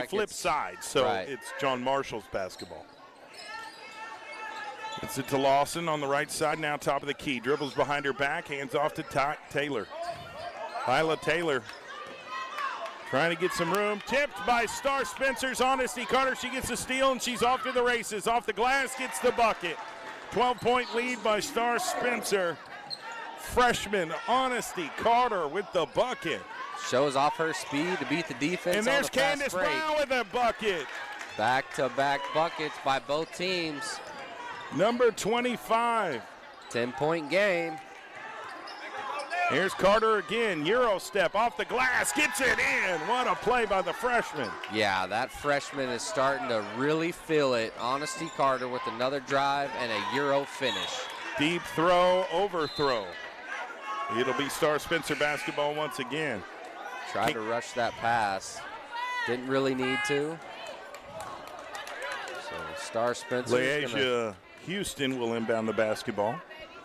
flip sides, so it's John Marshall's basketball. It's it to Lawson on the right side, now top of the key. Dribbles behind her back, hands off to Taylor. Lila Taylor trying to get some room. Tipped by Star Spencer's Honesty Carter. She gets a steal, and she's off to the races. Off the glass, gets the bucket. 12-point lead by Star Spencer. Freshman Honesty Carter with the bucket. Shows off her speed to beat the defense. And there's Candace Brown with a bucket. Back-to-back buckets by both teams. Number 25. 10-point game. Here's Carter again, Euro step off the glass, gets it in. What a play by the freshman. Yeah, that freshman is starting to really feel it. Honesty Carter with another drive and a Euro finish. Deep throw, overthrow. It'll be Star Spencer basketball once again. Tried to rush that pass. Didn't really need to. So Star Spencer. Leasia Houston will inbound the basketball.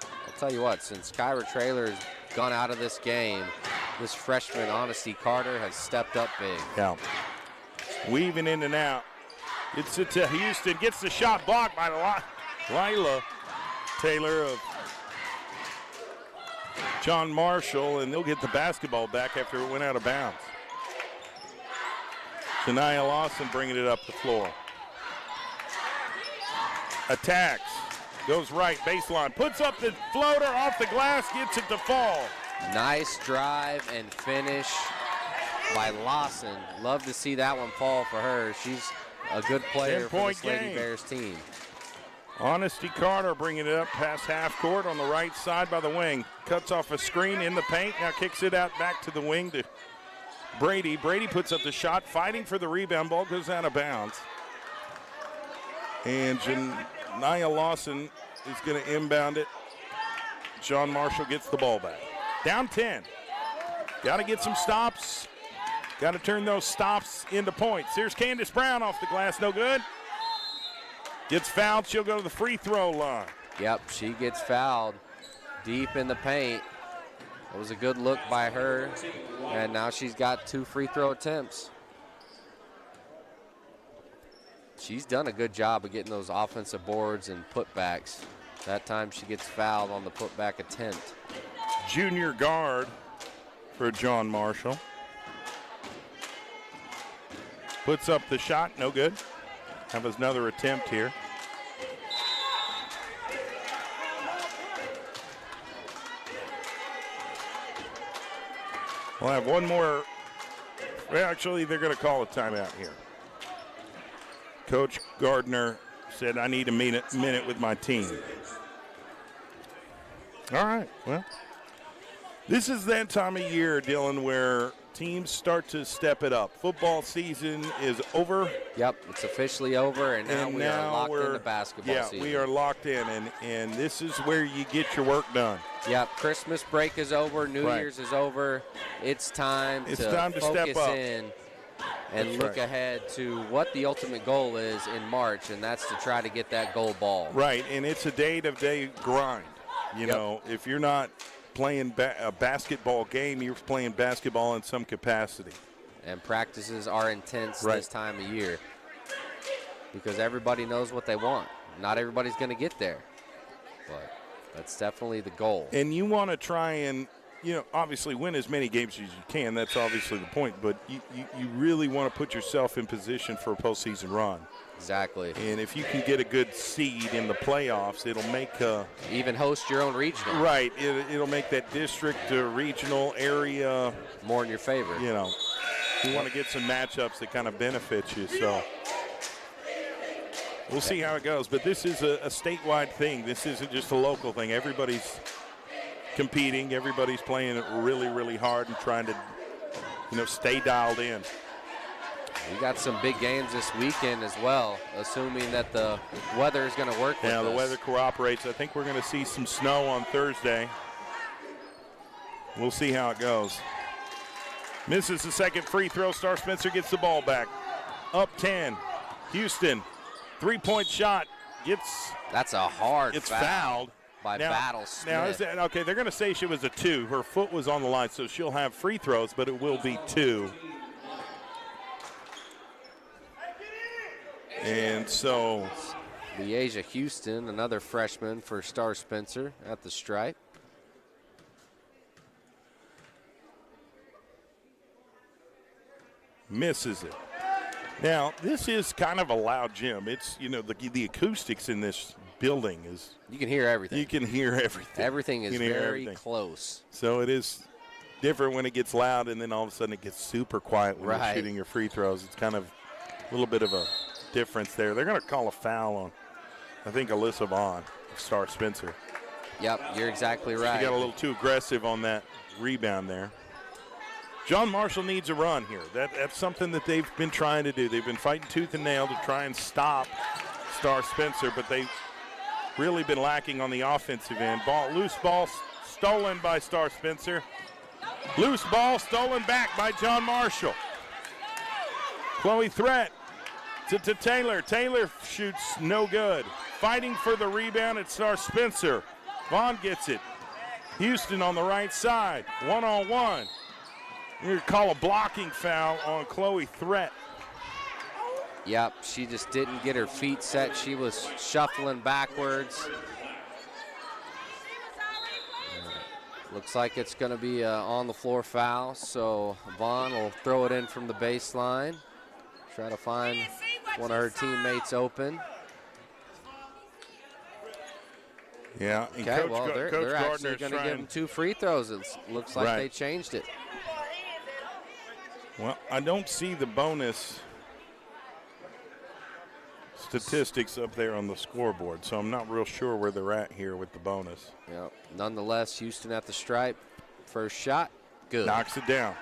I'll tell you what, since Kyra Traylor has gone out of this game, this freshman Honesty Carter has stepped up big. Yeah. Weaving in and out. Gets it to Houston, gets the shot blocked by Lila Taylor of John Marshall, and they'll get the basketball back after it went out of bounds. Janiyah Lawson bringing it up the floor. Attacks. Goes right, baseline, puts up the floater off the glass, gets it to fall. Nice drive and finish by Lawson. Love to see that one fall for her. She's a good player for this Lady Bears team. Honesty Carter bringing it up past half court on the right side by the wing. Cuts off a screen in the paint, now kicks it out back to the wing to Brady. Brady puts up the shot, fighting for the rebound. Ball goes out of bounds. And Janiyah Lawson is going to inbound it. John Marshall gets the ball back. Down 10. Got to get some stops. Got to turn those stops into points. Here's Candace Brown off the glass, no good. Gets fouled, she'll go to the free throw line. Yep, she gets fouled deep in the paint. It was a good look by her, and now she's got 2 free throw attempts. She's done a good job of getting those offensive boards and putbacks. That time she gets fouled on the putback attempt. Junior guard for John Marshall. Puts up the shot, no good. Have another attempt here. We'll have one more. Well, actually, they're going to call a timeout here. Coach Gardner said, I need a minute with my team. All right, well, this is that time of year, Dylan, where teams start to step it up. Football season is over. Yep, it's officially over, and now we are locked into basketball season. Yeah, we are locked in, and this is where you get your work done. Yep, Christmas break is over, New Year's is over. It's time to focus step up in and look ahead to what the ultimate goal is in March, and that's to try to get that gold ball. Right, and it's a day-to-day grind. You know, if you're not playing a basketball game, you're playing basketball in some capacity. And practices are intense this time of year because everybody knows what they want. Not everybody's going to get there, but that's definitely the goal. And you want to try and, you know, obviously win as many games as you can. That's obviously the point, but you really want to put yourself in position for a postseason run. Exactly. And if you can get a good seed in the playoffs, it'll make even host your own regional. Right. It'll make that district or regional area more in your favor. You know, you want to get some matchups that kind of benefit you. So we'll see how it goes. But this is a statewide thing. This isn't just a local thing. Everybody's competing. Everybody's playing really, really hard and trying to, you know, stay dialed in. We got some big games this weekend as well, assuming that the weather is going to work with us. Yeah, the weather cooperates. I think we're going to see some snow on Thursday. We'll see how it goes. Misses the second free throw. Star Spencer gets the ball back. Up 10. Houston, three-point shot. That's a hard It's foul fouled. by Battle Smith. Now, okay, they're going to say she was a 2. Her foot was on the line, so she'll have free throws, but it will be 2. And so Leasia Houston, another freshman for Star Spencer at the stripe. Misses it. Now, this is kind of a loud gym. It's, you know, the acoustics in this building is. You can hear everything. You can hear everything. Everything is very close. So it is different when it gets loud, and then all of a sudden it gets super quiet when you're shooting your free throws. It's kind of a little bit of a difference there. They're going to call a foul on, I think, Alyssa Vaughn of Star Spencer. Yep, you're exactly right. She got a little too aggressive on that rebound there. John Marshall needs a run here. That's something that they've been trying to do. They've been fighting tooth and nail to try and stop Star Spencer, but they've really been lacking on the offensive end. Loose ball stolen by Star Spencer. Loose ball stolen back by John Marshall. Chloe Threat to Taylor. Taylor shoots no good. Fighting for the rebound at Star Spencer. Vaughn gets it. Houston on the right side. One-on-one. You're going to call a blocking foul on Chloe Threat. Yep, she just didn't get her feet set. She was shuffling backwards. Looks like it's going to be an on-the-floor foul, so Vaughn will throw it in from the baseline. Try to find one of her teammates open. Yeah. Okay, well, they're actually going to give them 2 free throws. It looks like they changed it. Well, I don't see the bonus statistics up there on the scoreboard, so I'm not real sure where they're at here with the bonus. Yep. Nonetheless, Houston at the stripe. First shot, good. Knocks it down.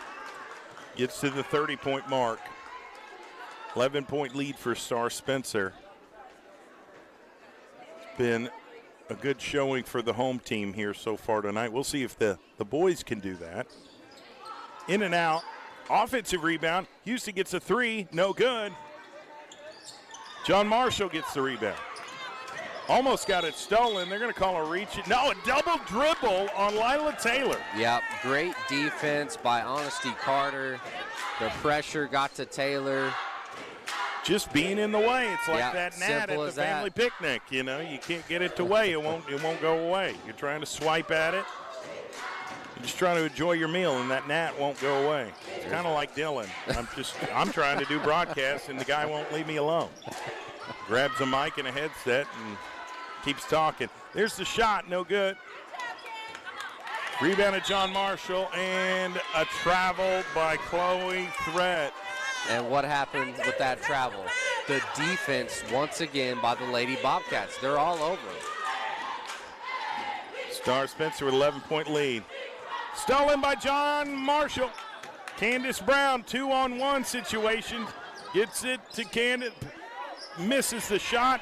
Gets to the 30-point mark. 11-point lead for Star Spencer. It's been a good showing for the home team here so far tonight. We'll see if the boys can do that. In and out. Offensive rebound. Houston gets a 3. No good. John Marshall gets the rebound. Almost got it stolen. They're going to call a reach. No, a double dribble on Lila Taylor. Yep, great defense by Honesty Carter. The pressure got to Taylor. Just being in the way. It's like Yep, that gnat at the family picnic. You know, you can't get it to away. It won't go away. You're trying to swipe at it. You're just trying to enjoy your meal, and that gnat won't go away. It's kind of like Dylan. I'm trying to do broadcasts, and the guy won't leave me alone. Grabs a mic and a headset and keeps talking. There's the shot, no good. Rebounded John Marshall, and a travel by Chloe Threat. And what happened with that travel? The defense, once again, by the Lady Bobcats. They're all over it. Star Spencer with 11-point lead. Stolen by John Marshall. Candace Brown, 2-on-1 situation. Gets it to Candace. Misses the shot.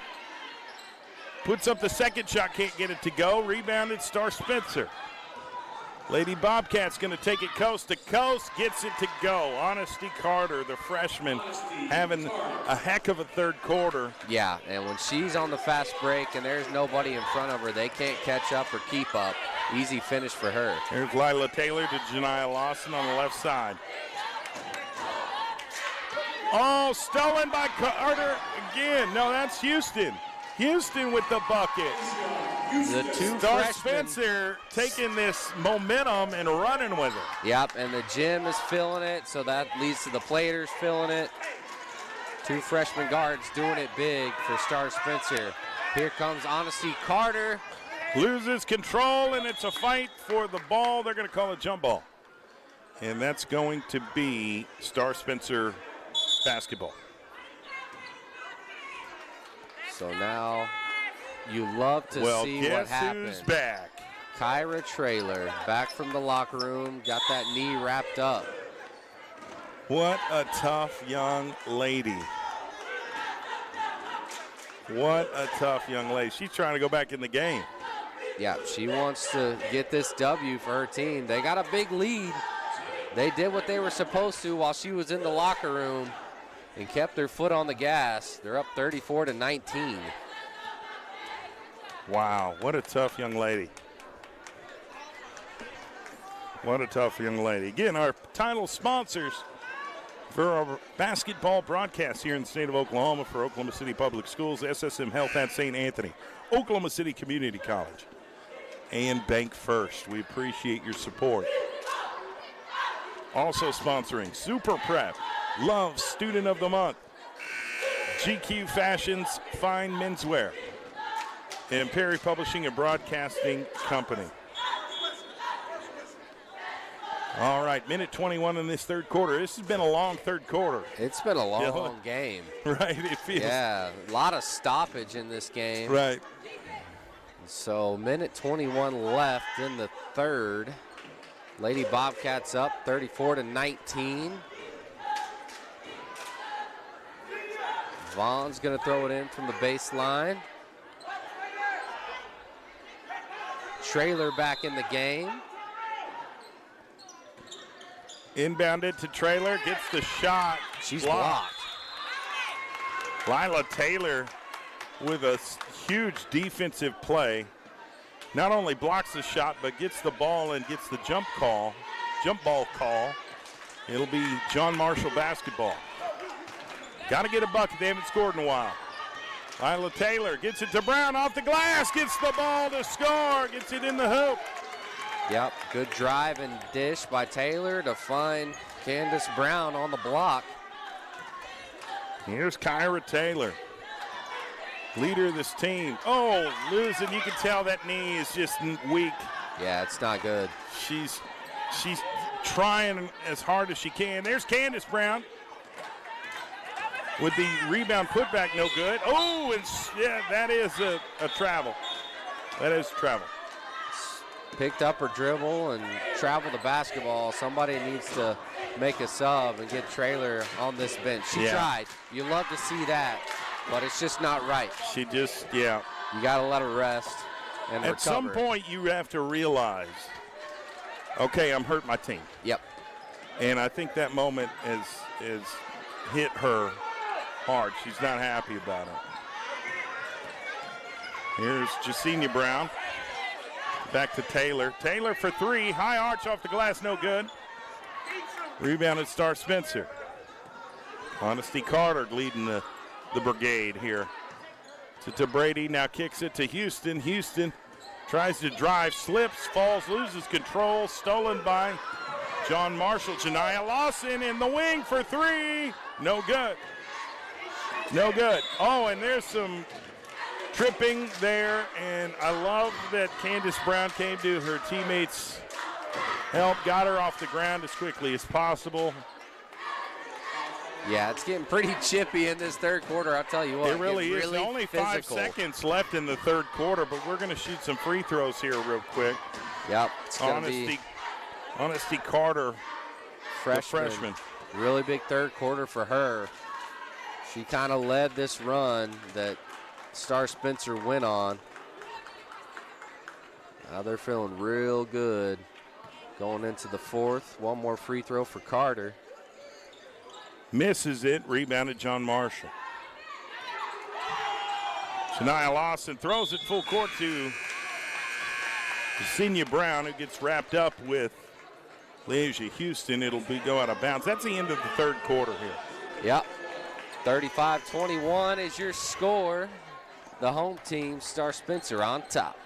Puts up the second shot, can't get it to go. Rebounded Star Spencer. Lady Bobcats going to take it coast to coast, gets it to go. Honesty Carter, the freshman, having a heck of a third quarter. Yeah, and when she's on the fast break and there's nobody in front of her, they can't catch up or keep up. Easy finish for her. Here's Lila Taylor to Janiyah Lawson on the left side. Oh, stolen by Carter again. No, that's Houston. Houston with the bucket. The two Star freshmen. Spencer taking this momentum and running with it. Yep, and the gym is feeling it, so that leads to the players feeling it. Two freshman guards doing it big for Star Spencer. Here comes Honesty Carter. Loses control, and it's a fight for the ball. They're going to call it jump ball. And that's going to be Star Spencer basketball. So now you love to see what happens. Who's back? Kyra Traylor back from the locker room, got that knee wrapped up. What a tough young lady. What a tough young lady. She's trying to go back in the game. Yeah, she wants to get this W for her team. They got a big lead. They did what they were supposed to while she was in the locker room and kept their foot on the gas. They're up 34-19. Wow, what a tough young lady. What a tough young lady. Again, our title sponsors for our basketball broadcast here in the state of Oklahoma for Oklahoma City Public Schools, SSM Health at St. Anthony, Oklahoma City Community College, and Bank First. We appreciate your support. Also sponsoring Super Prep, Love Student of the Month, GQ Fashions Fine Menswear, and Perry Publishing and Broadcasting Company. All right, minute 21 in this third quarter. This has been a long third quarter. It's been a long game. Right, it feels. Yeah, a lot of stoppage in this game. Right. So minute 21 left in the third. Lady Bobcats up 34-19. Vaughn's going to throw it in from the baseline. Traylor back in the game. Inbounded to Traylor, gets the shot. She's blocked. Lila Taylor with a huge defensive play. Not only blocks the shot, but gets the ball and gets the jump ball call. It'll be John Marshall basketball. Got to get a bucket. They haven't scored in a while. Lila Taylor gets it to Brown off the glass, gets the ball to score, gets it in the hoop. Yep, good drive and dish by Taylor to find Candace Brown on the block. Here's Kyra Taylor, leader of this team. Oh, losing. You can tell that knee is just weak. Yeah, it's not good. She's trying as hard as she can. There's Candace Brown with the rebound putback, no good. Oh, and yeah, that is a travel. That is travel. Picked up her dribble and traveled the basketball. Somebody needs to make a sub and get Traylor on this bench. She tried. You love to see that, but it's just not right. She just, yeah. You got to let her rest and recover. At some point, you have to realize, okay, I'm hurting my team. Yep. And I think that moment has hit her hard. She's not happy about it. Here's Jasenia Brown. Back to Taylor. Taylor for three. High arch off the glass, no good. Rebounded Star Spencer. Honesty Carter leading the brigade here. To Brady, now kicks it to Houston. Houston tries to drive, slips, falls, loses control. Stolen by John Marshall. Janiyah Lawson in the wing for three. No good. No good. Oh, and there's some tripping there, and I love that Candace Brown came to her teammates' help, got her off the ground as quickly as possible. Yeah, it's getting pretty chippy in this third quarter, I'll tell you what. It really is. Really Only physical. 5 seconds left in the third quarter, but we're going to shoot some free throws here real quick. Yep, it's going to be Honesty Carter, freshman. Really big third quarter for her. She kind of led this run that Star Spencer went on. Now they're feeling real good going into the fourth. One more free throw for Carter. Misses it, rebounded John Marshall. Janiyah Lawson throws it full court to Jasenia Brown, who gets wrapped up with Leasia Houston. It'll go out of bounds. That's the end of the third quarter here. Yep. 35-21 is your score. The home team, Star Spencer, on top.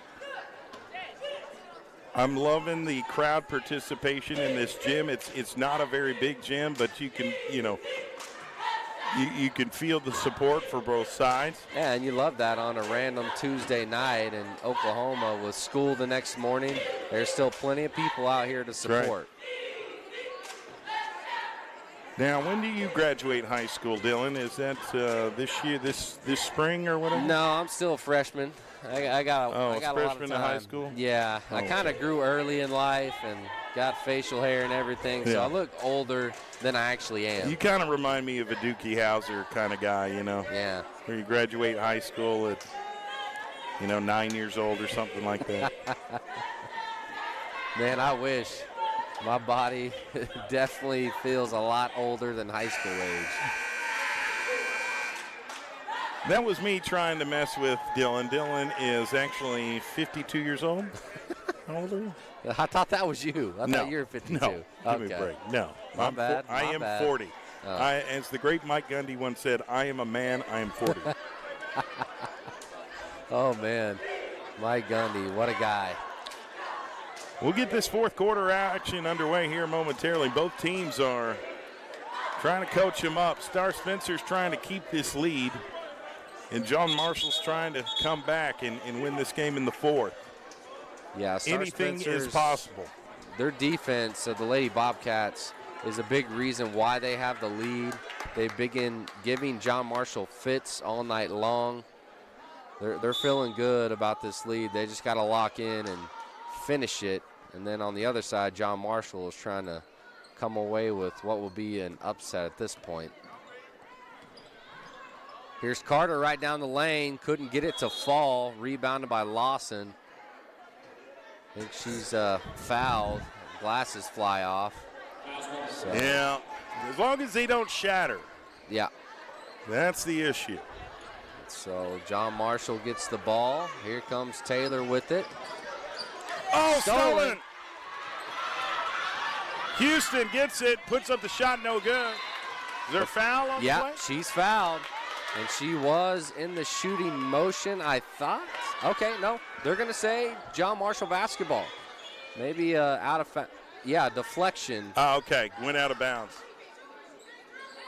I'm loving the crowd participation in this gym. It's not a very big gym, but you can, you can feel the support for both sides. Yeah, and you love that on a random Tuesday night in Oklahoma with school the next morning. There's still plenty of people out here to support. Right. Now, when do you graduate high school, Dylan? Is that this year, this spring or whatever? No, I'm still a freshman. I got a lot of freshman time. in high school? Yeah, I kind of grew early in life and got facial hair and everything, so I look older than I actually am. You kind of remind me of a Dookie Howser kind of guy, Yeah. Where you graduate high school at, 9 years old or something like that. Man, I wish. My body definitely feels a lot older than high school age. That was me trying to mess with Dylan. Dylan is actually 52 years old. How old are you? I thought that was you. I thought you were 52. No, give me a break. No. My bad. I am 40. Oh. As the great Mike Gundy once said, I am a man, I am 40. Oh, man. Mike Gundy, what a guy. We'll get this fourth quarter action underway here momentarily. Both teams are trying to coach him up. Star Spencer's trying to keep this lead, and John Marshall's trying to come back and win this game in the fourth. Yeah, Star anything Spencer's, is possible. Their defense of the Lady Bobcats is a big reason why they have the lead. They've been giving John Marshall fits all night long. They're feeling good about this lead. They just got to lock in and finish it. And then on the other side, John Marshall is trying to come away with what will be an upset at this point. Here's Carter right down the lane. Couldn't get it to fall. Rebounded by Lawson. I think she's fouled. Glasses fly off. So. Yeah, as long as they don't shatter. Yeah. That's the issue. So John Marshall gets the ball. Here comes Taylor with it. Oh, stolen. Houston gets it, puts up the shot, no good. Is there a foul on the play? Yeah, she's fouled. And she was in the shooting motion, I thought. Okay, no. They're going to say John Marshall basketball. Maybe out of deflection. Oh, okay. Went out of bounds.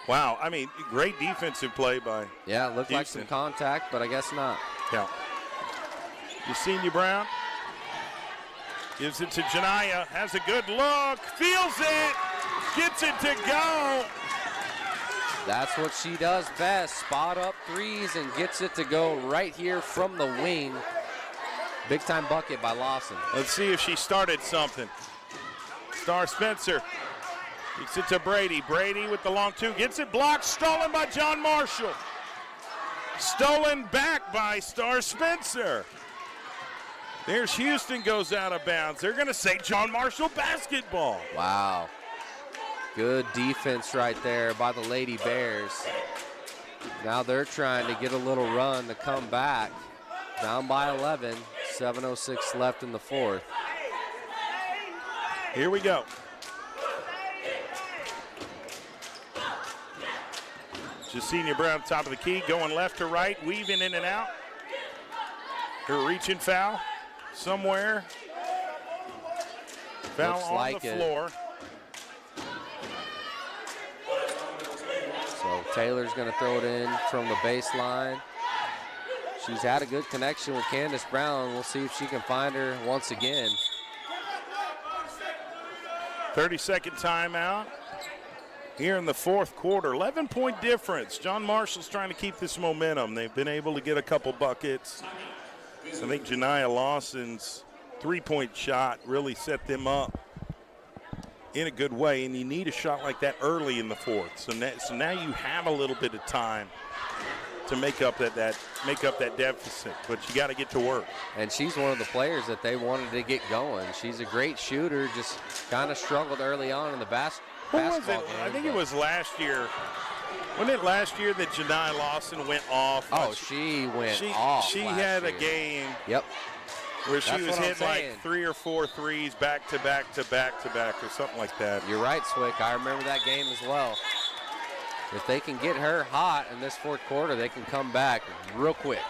Wow. I mean, great defensive play by Yeah, it looked like Houston. some contact, but I guess not. Yeah. Jasenia Brown gives it to Janiyah. Has a good look. Feels it. Gets it to go. That's what she does best. Spot up threes and gets it to go right here from the wing. Big time bucket by Lawson. Let's see if she started something. Star Spencer gets it to Brady. Brady with the long two. Gets it blocked. Stolen by John Marshall. Stolen back by Star Spencer. There's Houston, goes out of bounds. They're going to say John Marshall basketball. Wow. Good defense right there by the Lady Bears. Now they're trying to get a little run to come back. down by 11, 7:06 left in the fourth. Here we go. Jasenia Brown, top of the key, going left to right, weaving in and out. Her reaching foul somewhere. Foul Looks on like the floor. So Taylor's going to throw it in from the baseline. She's had a good connection with Candace Brown. We'll see if she can find her once again. 30-second timeout here in the fourth quarter. 11-point difference. John Marshall's trying to keep this momentum. They've been able to get a couple buckets. I think Janiyah Lawson's three-point shot really set them up in a good way, and you need a shot like that early in the fourth. So now you have a little bit of time to make up that deficit, but you got to get to work. And she's one of the players that they wanted to get going. She's a great shooter, just kind of struggled early on in the basketball game. I think it was last year. Wasn't it last year that Janiyah Lawson went off? Oh, she went off. She had a game. Yep. Where she was hitting like 3 or 4 threes back to back to back to back or something like that. You're right, Swick. I remember that game as well. If they can get her hot in this fourth quarter, they can come back real quick.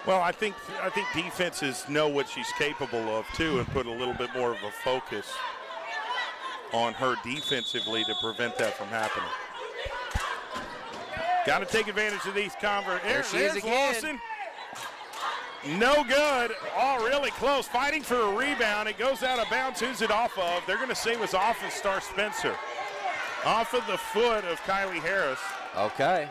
Well, I think defenses know what she's capable of too, and put a little bit more of a focus on her defensively to prevent that from happening. Got to take advantage of these There she is again. Lawson. No good. Oh, really close. Fighting for a rebound. It goes out of bounds. Who's it off of? They're going to say it was off of Star Spencer. Off of the foot of Kylie Harris. Okay.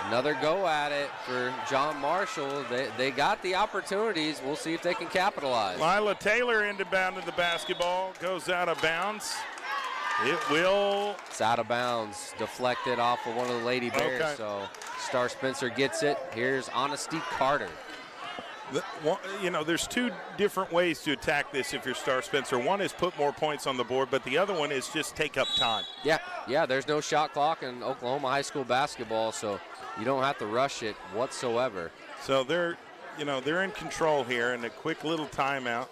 Another go at it for John Marshall. They got the opportunities. We'll see if they can capitalize. Lila Taylor inbounded the basketball. Goes out of bounds. It will. It's out of bounds. Deflected off of one of the Lady Bears. Okay. So Star Spencer gets it. Here's Honesty Carter. There's two different ways to attack this if you're Star Spencer. One is put more points on the board, but the other one is just take up time. Yeah, there's no shot clock in Oklahoma high school basketball, so you don't have to rush it whatsoever. So they're in control here, and a quick little timeout.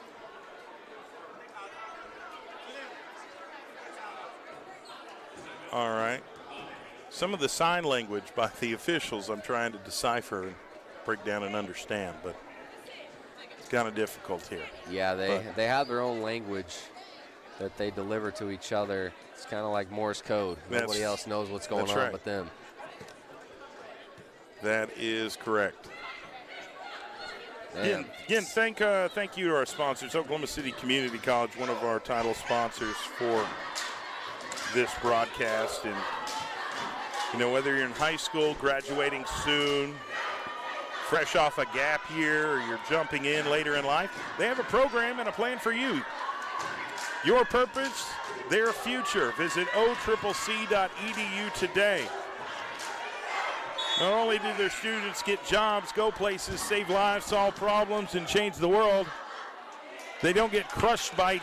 All right. Some of the sign language by the officials I'm trying to decipher and break down and understand, but it's kind of difficult here. Yeah, they have their own language that they deliver to each other. It's kind of like Morse code. Nobody else knows what's going on but them. That is correct. Man. Again, thank you to our sponsors, Oklahoma City Community College, one of our title sponsors for this broadcast. And whether you're in high school, graduating soon, fresh off a gap year, or you're jumping in later in life, they have a program and a plan for you. Your purpose, their future. Visit occc.edu today. Not only do their students get jobs, go places, save lives, solve problems, and change the world, they don't get crushed by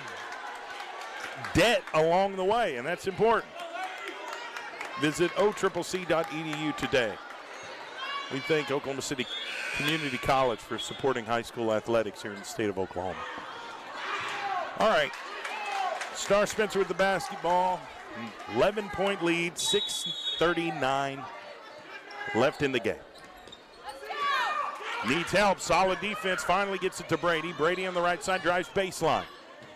debt along the way, and that's important. Visit occc.edu today. We thank Oklahoma City Community College for supporting high school athletics here in the state of Oklahoma. All right, Star Spencer with the basketball, 11-point lead, 6:39 left in the game. Needs help, solid defense, finally gets it to Brady. Brady on the right side, drives baseline.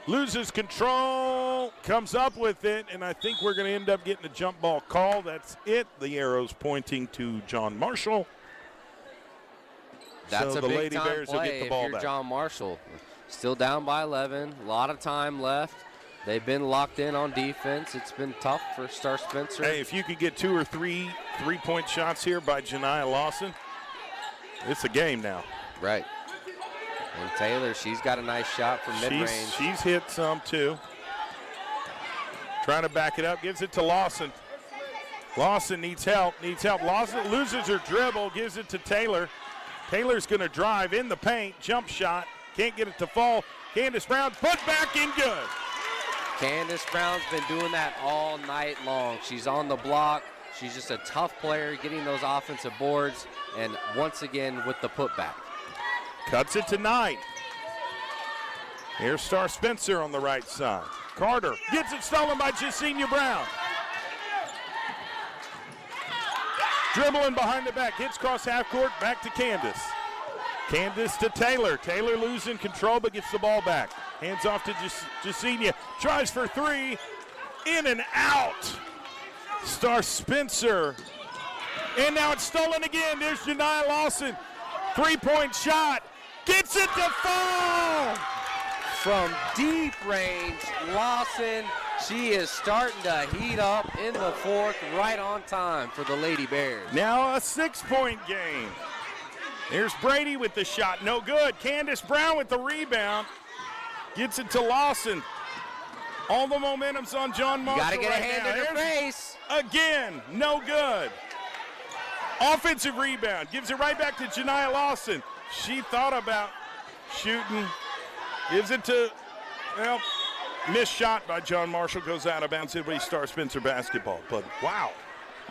Loses control, comes up with it, and I think we're going to end up getting a jump ball call. That's it. The arrow's pointing to John Marshall. That's so a the big Lady time Bears play will get the ball if you're back. John Marshall. Still down by 11, a lot of time left. They've been locked in on defense. It's been tough for Star Spencer. Hey, if you could get 2 or 3 three-point shots here by Janiyah Lawson, it's a game now. Right. And Taylor, she's got a nice shot from mid-range. She's hit some too. Trying to back it up, gives it to Lawson. Lawson needs help. Lawson loses her dribble, gives it to Taylor. Taylor's going to drive in the paint, jump shot, can't get it to fall. Candace Brown put back in good. Candace Brown's been doing that all night long. She's on the block. She's just a tough player getting those offensive boards, and once again with the putback. Cuts it to 9. Here's Star Spencer on the right side. Carter gets it stolen by Jasenia Brown. Dribbling behind the back, hits cross half court, back to Candace. Candace to Taylor. Taylor losing control but gets the ball back. Hands off to Jasenia. Tries for 3. In and out. Star Spencer. And now it's stolen again. There's Janiyah Lawson. 3-point shot. Gets it to fall. From deep range, Lawson, she is starting to heat up in the fourth, right on time for the Lady Bears. Now a 6-point game. There's Brady with the shot, no good. Candace Brown with the rebound. Gets it to Lawson. All the momentum's on John Marshall. Got to get right a hand now. in her face. Again, no good. Offensive rebound, gives it right back to Janiyah Lawson. She thought about shooting. Gives it to, well, missed shot by John Marshall, goes out of bounds. It'll be Star Spencer basketball, but wow.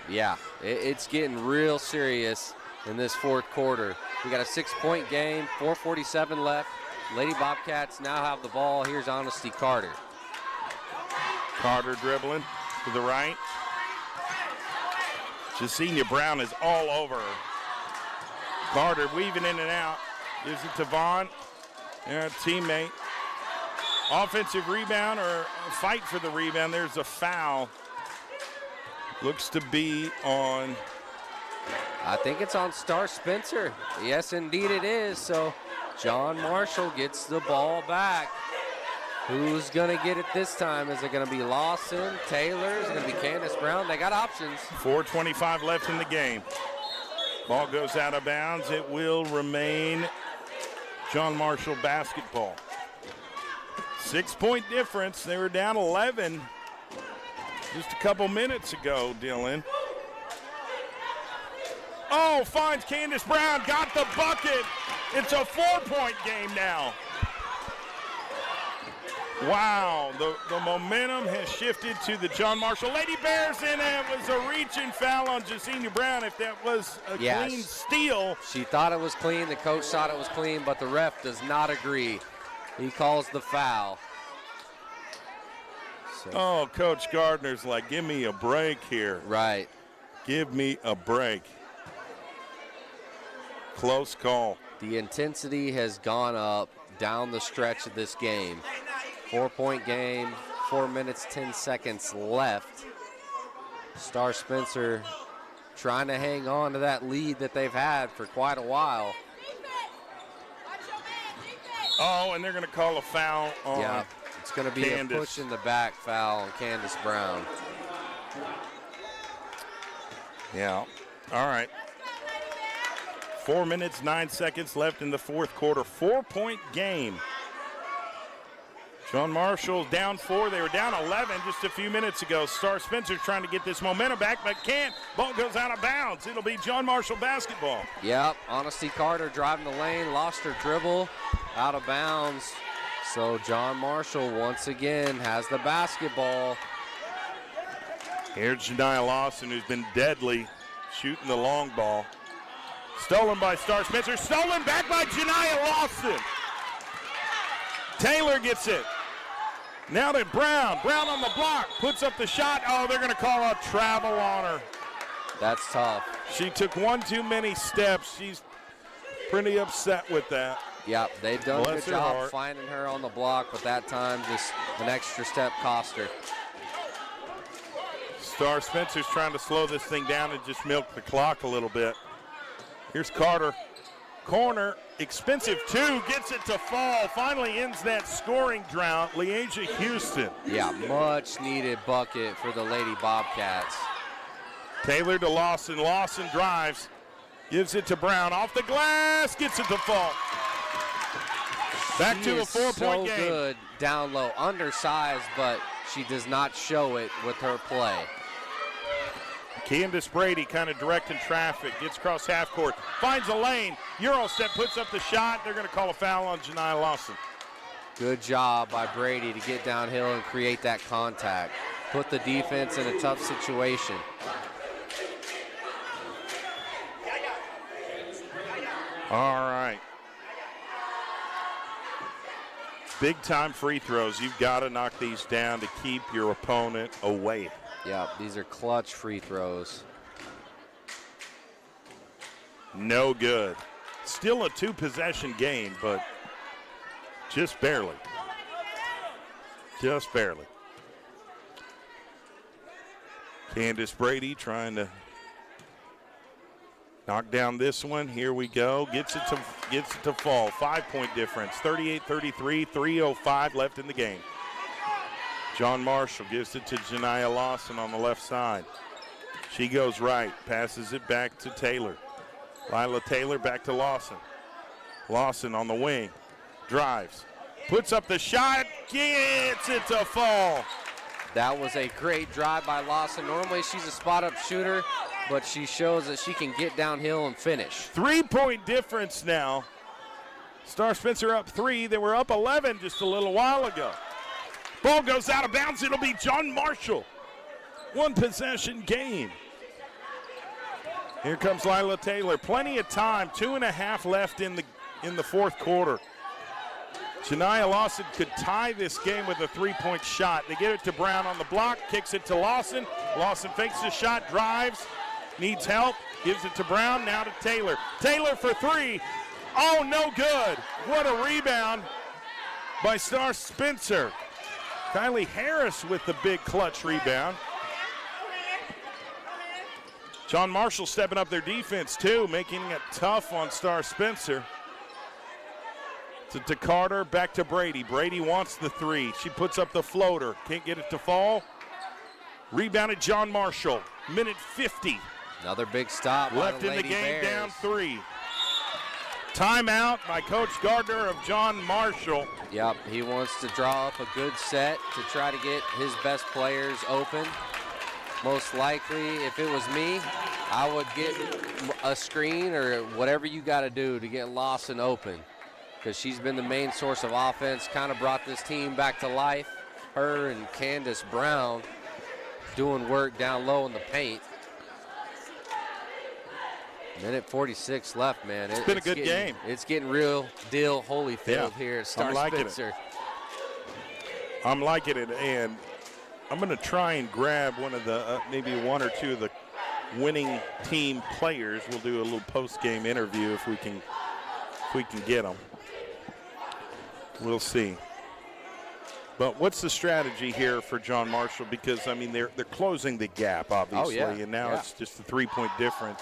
Yeah, it's getting real serious in this fourth quarter. We got a 6-point game, 4:47 left. Lady Bobcats now have the ball. Here's Honesty Carter. Carter dribbling to the right. Jasenia Brown is all over her. Carter weaving in and out. Gives it to Vaughn. Their teammate. Offensive rebound or a fight for the rebound. There's a foul. Looks to be on. I think it's on Star Spencer. Yes, indeed it is. So John Marshall gets the ball back. Who's going to get it this time? Is it going to be Lawson, Taylor? Is it going to be Candace Brown? They got options. 4:25 left in the game. Ball goes out of bounds. It will remain John Marshall basketball. 6-point difference. They were down 11 just a couple minutes ago, Dylan. Oh, finds Candace Brown. Got the bucket. It's a 4-point game now. Wow, the momentum has shifted to the John Marshall Lady Bears, and it was a reaching foul on Jasenia Brown. If that was a clean steal. She thought it was clean. The coach thought it was clean, but the ref does not agree. He calls the foul. So. Oh, Coach Gardner's like, give me a break here. Right. Give me a break. Close call. The intensity has gone up down the stretch of this game. 4-point game, 4 minutes, 10 seconds left. Star Spencer trying to hang on to that lead that they've had for quite a while. Oh, and they're going to call a foul on Yeah, it's going to be Candace. a push in the back foul on Candace Brown. Yeah, all right. 4 minutes, 9 seconds left in the fourth quarter. 4-point game. John Marshall's down 4. They were down 11 just a few minutes ago. Star Spencer trying to get this momentum back, but can't. Ball goes out of bounds. It'll be John Marshall basketball. Yep, Honesty Carter driving the lane, lost her dribble, out of bounds. So John Marshall once again has the basketball. Here's Janiyah Lawson, who's been deadly shooting the long ball. Stolen by Star Spencer. Stolen back by Janiyah Lawson. Taylor gets it. Now to Brown. Brown on the block. Puts up the shot. Oh, they're going to call out travel on her. That's tough. She took one too many steps. She's pretty upset with that. Yep, they've done a Bless good her job heart. finding her on the block, but that time just an extra step cost her. Star Spencer's trying to slow this thing down and just milk the clock a little bit. Here's Carter. Corner, expensive 2, gets it to fall. Finally ends that scoring drought. Leasia Houston. Yeah, much needed bucket for the Lady Bobcats. Taylor to Lawson. Lawson drives. Gives it to Brown. Off the glass. Gets it to fall. Back She to a is 4-point so game. good down low, undersized, but she does not show it with her play. Candace Brady kind of directing traffic. Gets across half court. Finds a lane. Euro step, puts up the shot. They're going to call a foul on Janiyah Lawson. Good job by Brady to get downhill and create that contact. Put the defense in a tough situation. All right. Big-time free throws. You've got to knock these down to keep your opponent away. Yeah, these are clutch free throws. No good. Still a 2-possession game, but just barely. Just barely. Candace Brady trying to knock down this one. Here we go. Gets it to fall. 5-point difference. 38-33. 3:05 left in the game. John Marshall gives it to Janiah Lawson on the left side. She goes right. Passes it back to Taylor. Lila Taylor back to Lawson. Lawson on the wing. Drives. Puts up the shot. Gets it to fall. That was a great drive by Lawson. Normally she's a spot-up shooter, but she shows that she can get downhill and finish. 3-point difference now. Star Spencer up 3. They were up 11 just a little while ago. Ball goes out of bounds. It'll be John Marshall. 1-possession game. Here comes Lila Taylor. Plenty of time. 2.5 left in the fourth quarter. Janiah Lawson could tie this game with a 3-point shot. They get it to Brown on the block, kicks it to Lawson. Lawson fakes the shot, drives, needs help, gives it to Brown, now to Taylor. Taylor for 3. Oh, no good. What a rebound by Star Spencer. Kylie Harris with the big clutch rebound. John Marshall stepping up their defense too, making it tough on Star Spencer. To Carter, back to Brady. Brady wants the 3. She puts up the floater. Can't get it to fall. Rebounded John Marshall. Minute 50. Another big stop. Left in the game, down 3. Timeout by Coach Gardner of John Marshall. Yep, he wants to draw up a good set to try to get his best players open. Most likely, if it was me, I would get a screen or whatever you got to do to get Lawson open, because she's been the main source of offense, kind of brought this team back to life. Her and Candace Brown doing work down low in the paint. Minute 46 left, man. It's been a good game. It's getting real deal Holyfield here at Star Spencer. I'm liking it, and I'm going to try and grab one of the, maybe 1 or 2 of the winning team players. We'll do a little post-game interview if we can get them. We'll see. But what's the strategy here for John Marshall? Because, I mean, they're closing the gap, obviously, and now it's just a 3-point difference.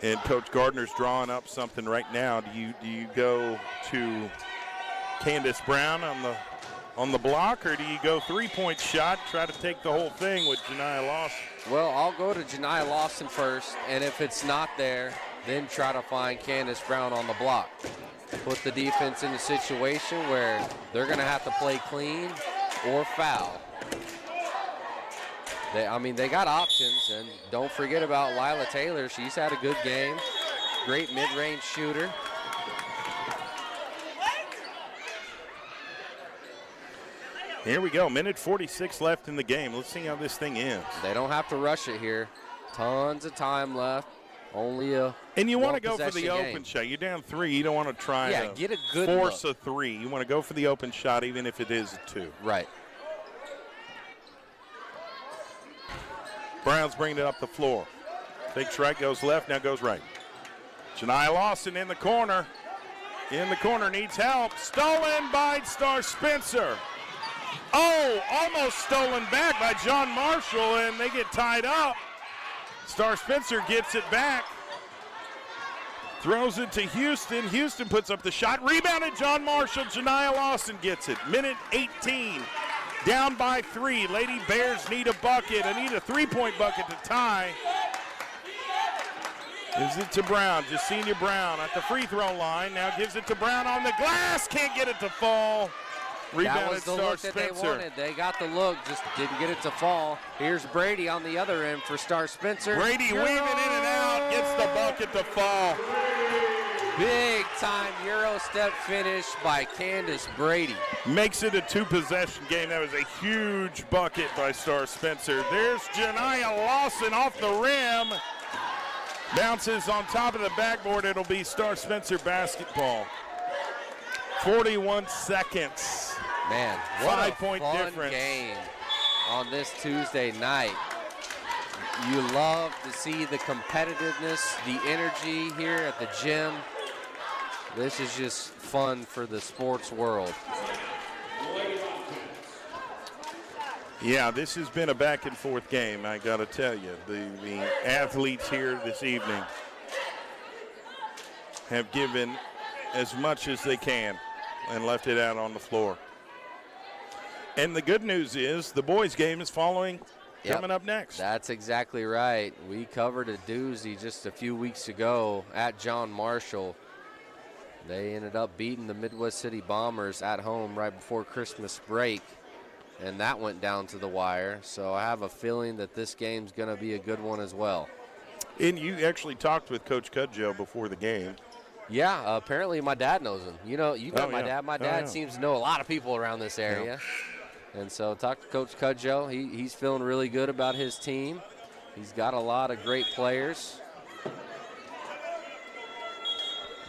And Coach Gardner's drawing up something right now. Do you go to Candace Brown on the block, or do you go 3-point shot, try to take the whole thing with Janiah Lawson? Well, I'll go to Janiah Lawson first, and if it's not there, then try to find Candace Brown on the block. Put the defense in a situation where they're going to have to play clean or foul. They got options, and don't forget about Lila Taylor. She's had a good game. Great mid-range shooter. Here we go. Minute 46 left in the game. Let's see how this thing ends. They don't have to rush it here. Tons of time left. Only a And you want to go for the open shot. You're down 3. You don't want to try to get a good force look. a 3. You want to go for the open shot even if it is a 2. Right. Brown's bringing it up the floor. Fakes right, goes left, now goes right. Janiah Lawson in the corner. In the corner, needs help. Stolen by Star Spencer. Oh, almost stolen back by John Marshall, and they get tied up. Star Spencer gets it back. Throws it to Houston. Houston puts up the shot. Rebounded John Marshall. Janiah Lawson gets it. Minute 18. Down by 3. Lady Bears need a bucket. I need a 3-point bucket to tie. Gives it to Brown. Jasenia Brown at the free throw line. Now gives it to Brown on the glass. Can't get it to fall. That was the look that they wanted. They got the look, just didn't get it to fall. Here's Brady on the other end for Star Spencer. Brady weaving in and out, gets the bucket to fall. Big time Euro step finish by Candace Brady. Makes it a 2-possession game. That was a huge bucket by Star Spencer. There's Janiah Lawson off the rim. Bounces on top of the backboard. It'll be Star Spencer basketball. 41 seconds. Man, what 5-point a fun difference. game on this Tuesday night. You love to see the competitiveness, the energy here at the gym. This is just fun for the sports world. Yeah, this has been a back and forth game, I got to tell you. The athletes here this evening have given as much as they can and left it out on the floor. And the good news is the boys' game is following. Yep. Coming up next. That's exactly right. We covered a doozy just a few weeks ago at John Marshall. They ended up beating the Midwest City Bombers at home right before Christmas break, and that went down to the wire. So I have a feeling that this game's going to be a good one as well. And you actually talked with Coach Cudjoe before the game. Yeah, apparently my dad knows him. You know my yeah. dad. My dad seems to know a lot of people around this area. Yeah. And so talked to Coach Cudjoe. He's feeling really good about his team. He's got a lot of great players.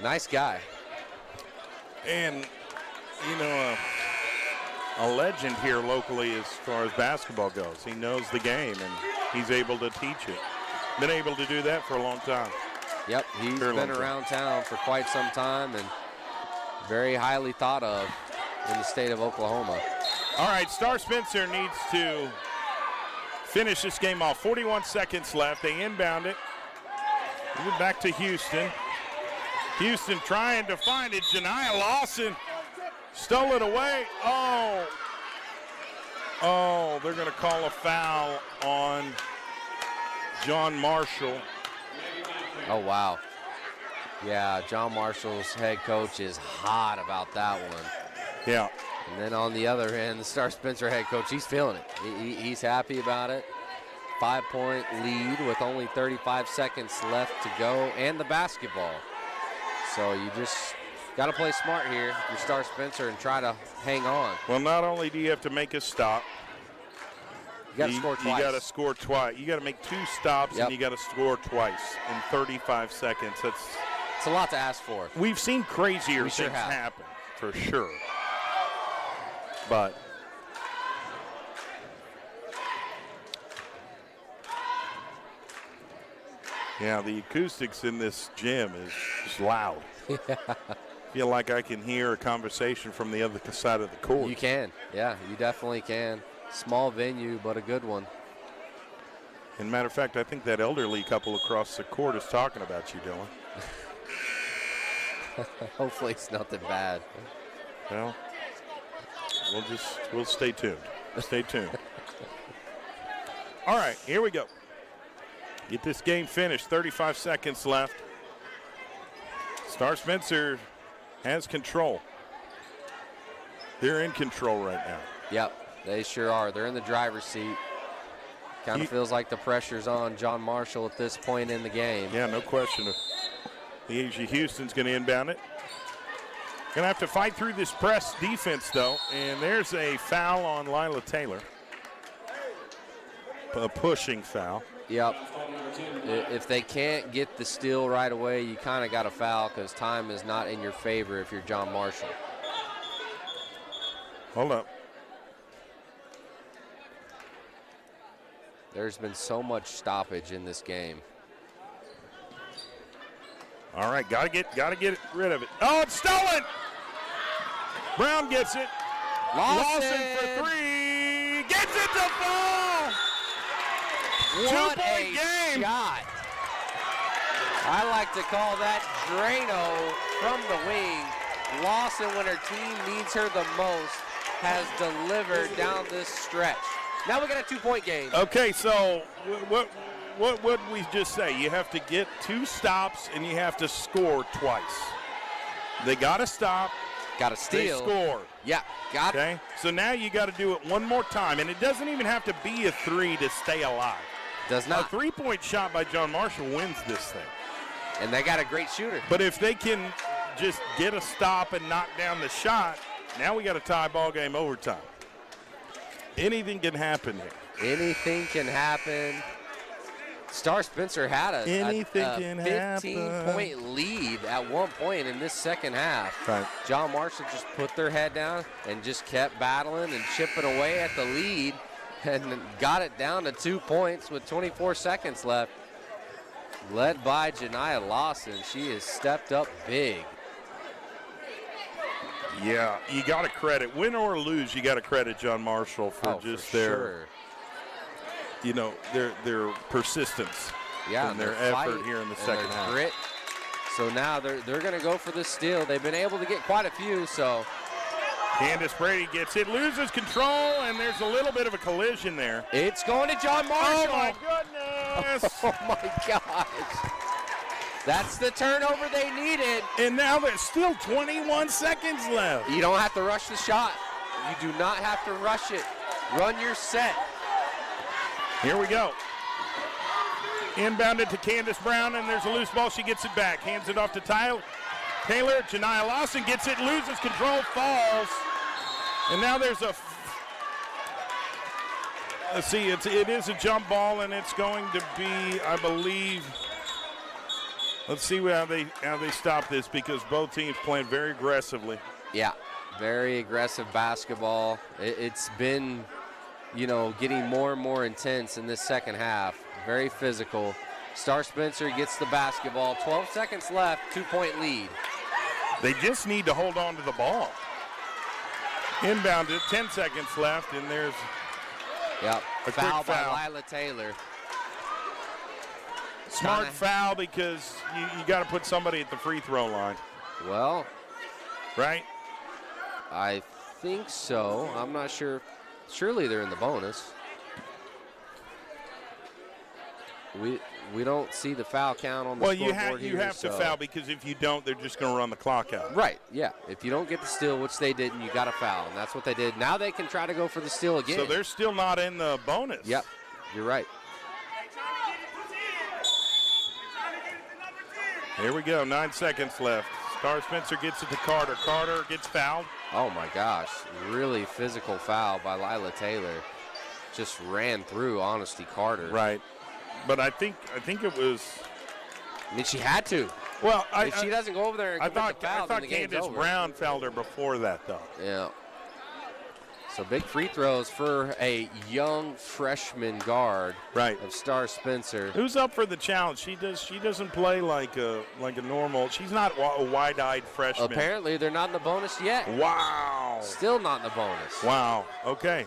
Nice guy. And, you know, a legend here locally as far as basketball goes. He knows the game, and he's able to teach it. Been able to do that for a long time. Yep, he's been around town for quite some time and very highly thought of in the state of Oklahoma. All right, Star Spencer needs to finish this game off. 41 seconds left. They inbound it. Move it back to Houston. Houston trying to find it. Janiah Lawson stole it away. Oh, they're going to call a foul on John Marshall. Oh, wow. Yeah, John Marshall's head coach is hot about that one. Yeah. And then on the other end, the Star Spencer head coach, he's feeling it. He's happy about it. 5-point lead with only 35 seconds left to go and the basketball. So you just got to play smart here if you're Star Spencer and try to hang on. Well, not only do you have to make a stop, you got to score twice. You got to score twice. You got to make 2 stops, and you got to score twice in 35 seconds. It's a lot to ask for. We've seen crazier things happen, for sure. But yeah, the acoustics in this gym is just loud. Feel like I can hear a conversation from the other side of the court. You can. Yeah, you definitely can. Small venue, but a good one. And matter of fact, I think that elderly couple across the court is talking about you, Dylan. Hopefully it's nothing bad. Well, we'll stay tuned. Stay tuned. All right, here we go. Get this game finished. 35 seconds left. Star Spencer has control. They're in control right now. Yep, they sure are. They're in the driver's seat. Kind of feels like the pressure's on John Marshall at this point in the game. Yeah, no question. The AG Houston's going to inbound it. Going to have to fight through this press defense, though. And there's a foul on Lila Taylor. A pushing foul. Yep. If they can't get the steal right away, you kind of got to foul because time is not in your favor if you're John Marshall. Hold up. There's been so much stoppage in this game. All right, gotta get rid of it. Oh, it's stolen! Brown gets it. Lawson for 3. Gets it to fall! What 2-point game. Shot. I like to call that Drano from the wing. Lawson, when her team needs her the most, has delivered down this stretch. Now we got a 2-point game. Okay, so what would we just say? You have to get 2 stops and you have to score twice. They got to stop. Got to steal. They score. Yeah, got it. Okay, so now you got to do it one more time, and it doesn't even have to be a 3 to stay alive. Does not. A 3-point shot by John Marshall wins this thing. And they got a great shooter. But if they can just get a stop and knock down the shot, now we got a tie ball game overtime. Anything can happen here. Anything can happen. Star Spencer had a Anything can 15-point lead at one point in this second half. Right. John Marshall just put their head down and just kept battling and chipping away at the lead and got it down to 2 points with 24 seconds left. Led by Janiah Lawson. She has stepped up big. Yeah, you got to credit, win or lose, you got to credit John Marshall for their, you know, their persistence and their effort here in the second half. Grit. So now they're going to go for the steal. They've been able to get quite a few, so. Candace Brady gets it, loses control, and there's a little bit of a collision there. It's going to John Marshall. Oh, my goodness. Oh, my gosh. That's the turnover they needed. And now there's still 21 seconds left. You don't have to rush the shot. You do not have to rush it. Run your set. Here we go. Inbounded to Candace Brown, and there's a loose ball. She gets it back. Hands it off to Taylor. Janiah Lawson gets it, loses control, falls. And now there's a, let's see, it is a jump ball, and it's going to be, I believe, let's see how they stop this, because both teams playing very aggressively. Yeah, very aggressive basketball. It's been, you know, getting more and more intense in this second half. Very physical. Star Spencer gets the basketball. 12 seconds left, 2-point lead. They just need to hold on to the ball. Inbounded, 10 seconds left, and there's a foul quick foul by Lila Taylor. Smart foul, because you got to put somebody at the free throw line. Well, right? I think so. I'm not sure. Surely they're in the bonus. We don't see the foul count on the scoreboard here. Well, you have to foul, because if you don't, they're just going to run the clock out. Right, yeah. If you don't get the steal, which they didn't, you got to foul, and that's what they did. Now they can try to go for the steal again. So they're still not in the bonus. Yep, you're right. Here we go, 9 seconds left. Star Spencer gets it to Carter. Carter gets fouled. Oh, my gosh. Really physical foul by Lila Taylor. Just ran through Honesty Carter. Right. But I think it was. I mean, she had to. Well, if she doesn't go over there and commit the foul, I thought Candace Brown fouled her before that, though. Yeah. So big free throws for a young freshman guard of Star Spencer. Who's up for the challenge? She doesn't play like a normal. She's not a wide-eyed freshman. Apparently, they're not in the bonus yet. Wow. Still not in the bonus. Wow. Okay.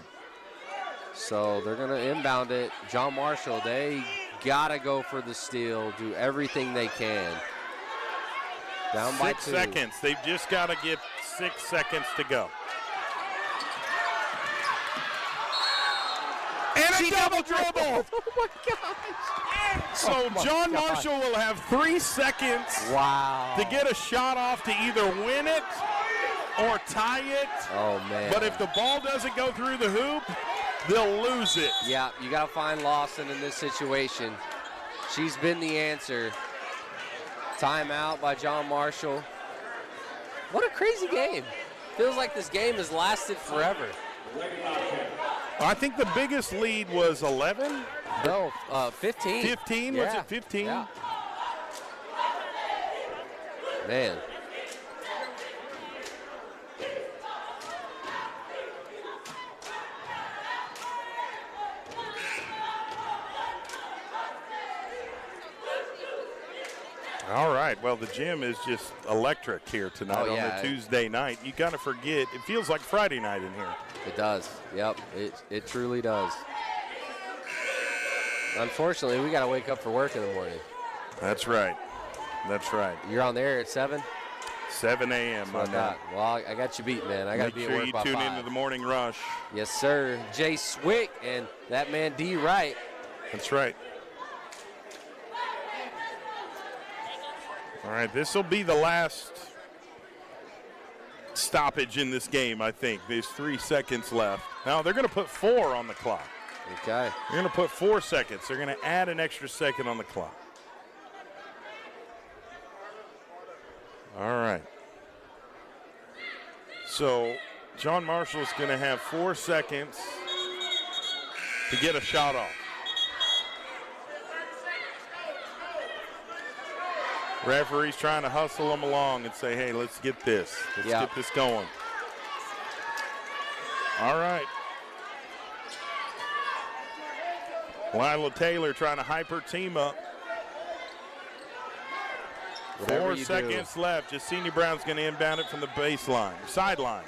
So they're going to inbound it. John Marshall, they got to go for the steal, do everything they can. Down by 2. 6 seconds. They've just got to get 6 seconds to go. And a double dribble. Oh, my gosh. So John Marshall will have 3 seconds to get a shot off to either win it or tie it. Oh, man. But if the ball doesn't go through the hoop, they'll lose it. Yeah, you got to find Lawson in this situation. She's been the answer. Timeout by John Marshall. What a crazy game. Feels like this game has lasted forever. I think the biggest lead was 11. No, 15. 15? Yeah. Was it 15? Yeah. Man. All right. Well, the gym is just electric here tonight on a Tuesday night. You got to forget, it feels like Friday night in here. It does. Yep, it truly does. Unfortunately, we got to wake up for work in the morning. That's right. That's right. You're on there at 7? 7 a.m. Well, I got you beat, man. I got to be at work by 5. Make sure you tune into the morning rush. Yes, sir. Jay Swick and that man D. Wright. That's right. All right, this will be the last stoppage in this game, I think. There's 3 seconds left. Now, they're going to put 4 on the clock. Okay. They're going to put 4 seconds. They're going to add an extra second on the clock. All right. So, John Marshall is going to have 4 seconds to get a shot off. Referee's trying to hustle them along and say, hey, let's get this. Let's get this going. All right. Lila Taylor trying to hype her team up. Whatever 4 seconds left. Justini Brown's going to inbound it from the baseline. Sideline.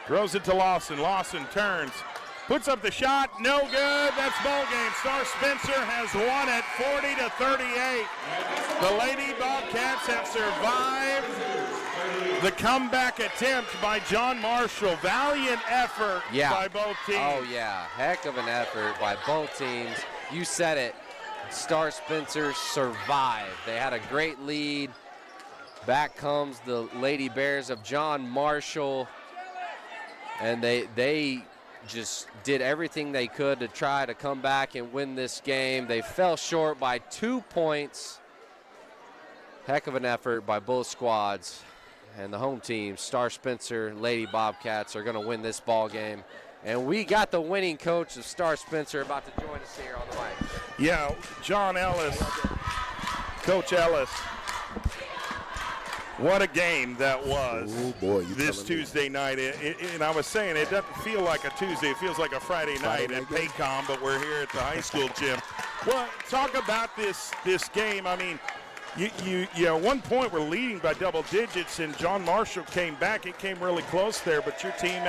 Throws it to Lawson. Lawson turns. Puts up the shot. No good. That's ball game. Star Spencer has won it 40-38. The Lady Bobcats have survived the comeback attempt by John Marshall. Valiant effort by both teams. Oh, yeah. Heck of an effort by both teams. You said it. Star Spencer survived. They had a great lead. Back comes the Lady Bears of John Marshall. And they just did everything they could to try to come back and win this game. They fell short by 2 points. Heck of an effort by both squads. And the home team, Star Spencer, Lady Bobcats, are going to win this ball game. And we got the winning coach of Star Spencer about to join us here on the mic. Yeah, John Ellis, Coach Ellis. What a game that was this Tuesday night. And I was saying, it doesn't feel like a Tuesday. It feels like a Friday night at Paycom, but we're here at the high school gym. Well, talk about this game. I mean, you at one point were leading by double digits, and John Marshall came back. It came really close there, but your team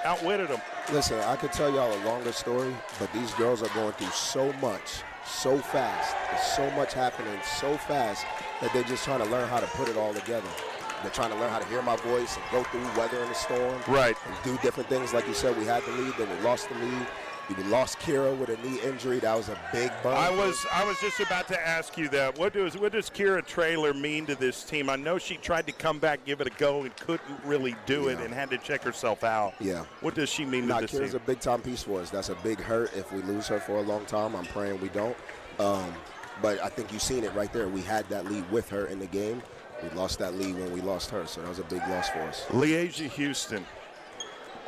outwitted them. Listen, I could tell y'all a longer story, but these girls are going through so much, so fast. There's so much happening so fast that they're just trying to learn how to put it all together. They're trying to learn how to hear my voice and go through weather in the storm. Right. And do different things. Like you said, we had the lead, then we lost the lead. We lost Kira with a knee injury. That was a big bump. I was just about to ask you that. What does Kira Traylor mean to this team? I know she tried to come back, give it a go, and couldn't really do it and had to check herself out. Yeah. What does she mean to this Kira's team? a big-time piece for us. That's a big hurt if we lose her for a long time. I'm praying we don't. But I think you've seen it right there. We had that lead with her in the game. We lost that lead when we lost her, so that was a big loss for us. Leasia Houston.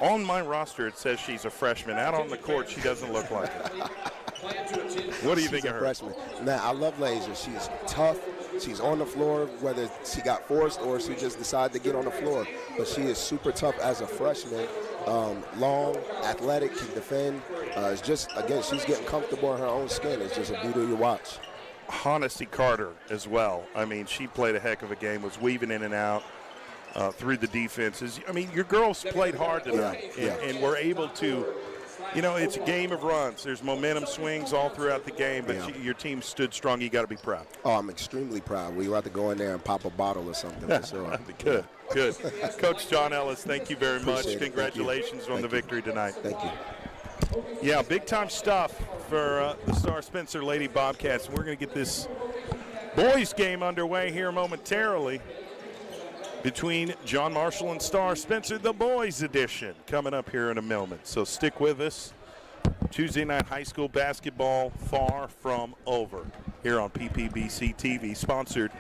On my roster, it says she's a freshman. Out on the court, she doesn't look like it. What do you think of her? Freshman. Man, I love Leasia. She's tough. She's on the floor, whether she got forced or she just decided to get on the floor. But she is super tough as a freshman. Long, athletic, can defend. It's just, again, she's getting comfortable in her own skin. It's just a beauty to watch. Honesty Carter as well. I mean, she played a heck of a game, was weaving in and out through the defenses. I mean, your girls played hard tonight, and were able to, it's a game of runs. There's momentum swings all throughout the game, but your team stood strong. You got to be proud. Oh, I'm extremely proud. We have to go in there and pop a bottle or something for sure. Good. Coach John Ellis, thank you very much. Appreciate it. Congratulations on the victory tonight. Thank you. Yeah, big-time stuff for the Star Spencer Lady Bobcats. We're going to get this boys game underway here momentarily between John Marshall and Star Spencer, the boys edition, coming up here in a moment. So stick with us. Tuesday night high school basketball far from over here on PPBC TV, sponsored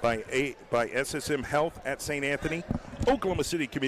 by SSM Health at St. Anthony, Oklahoma City Community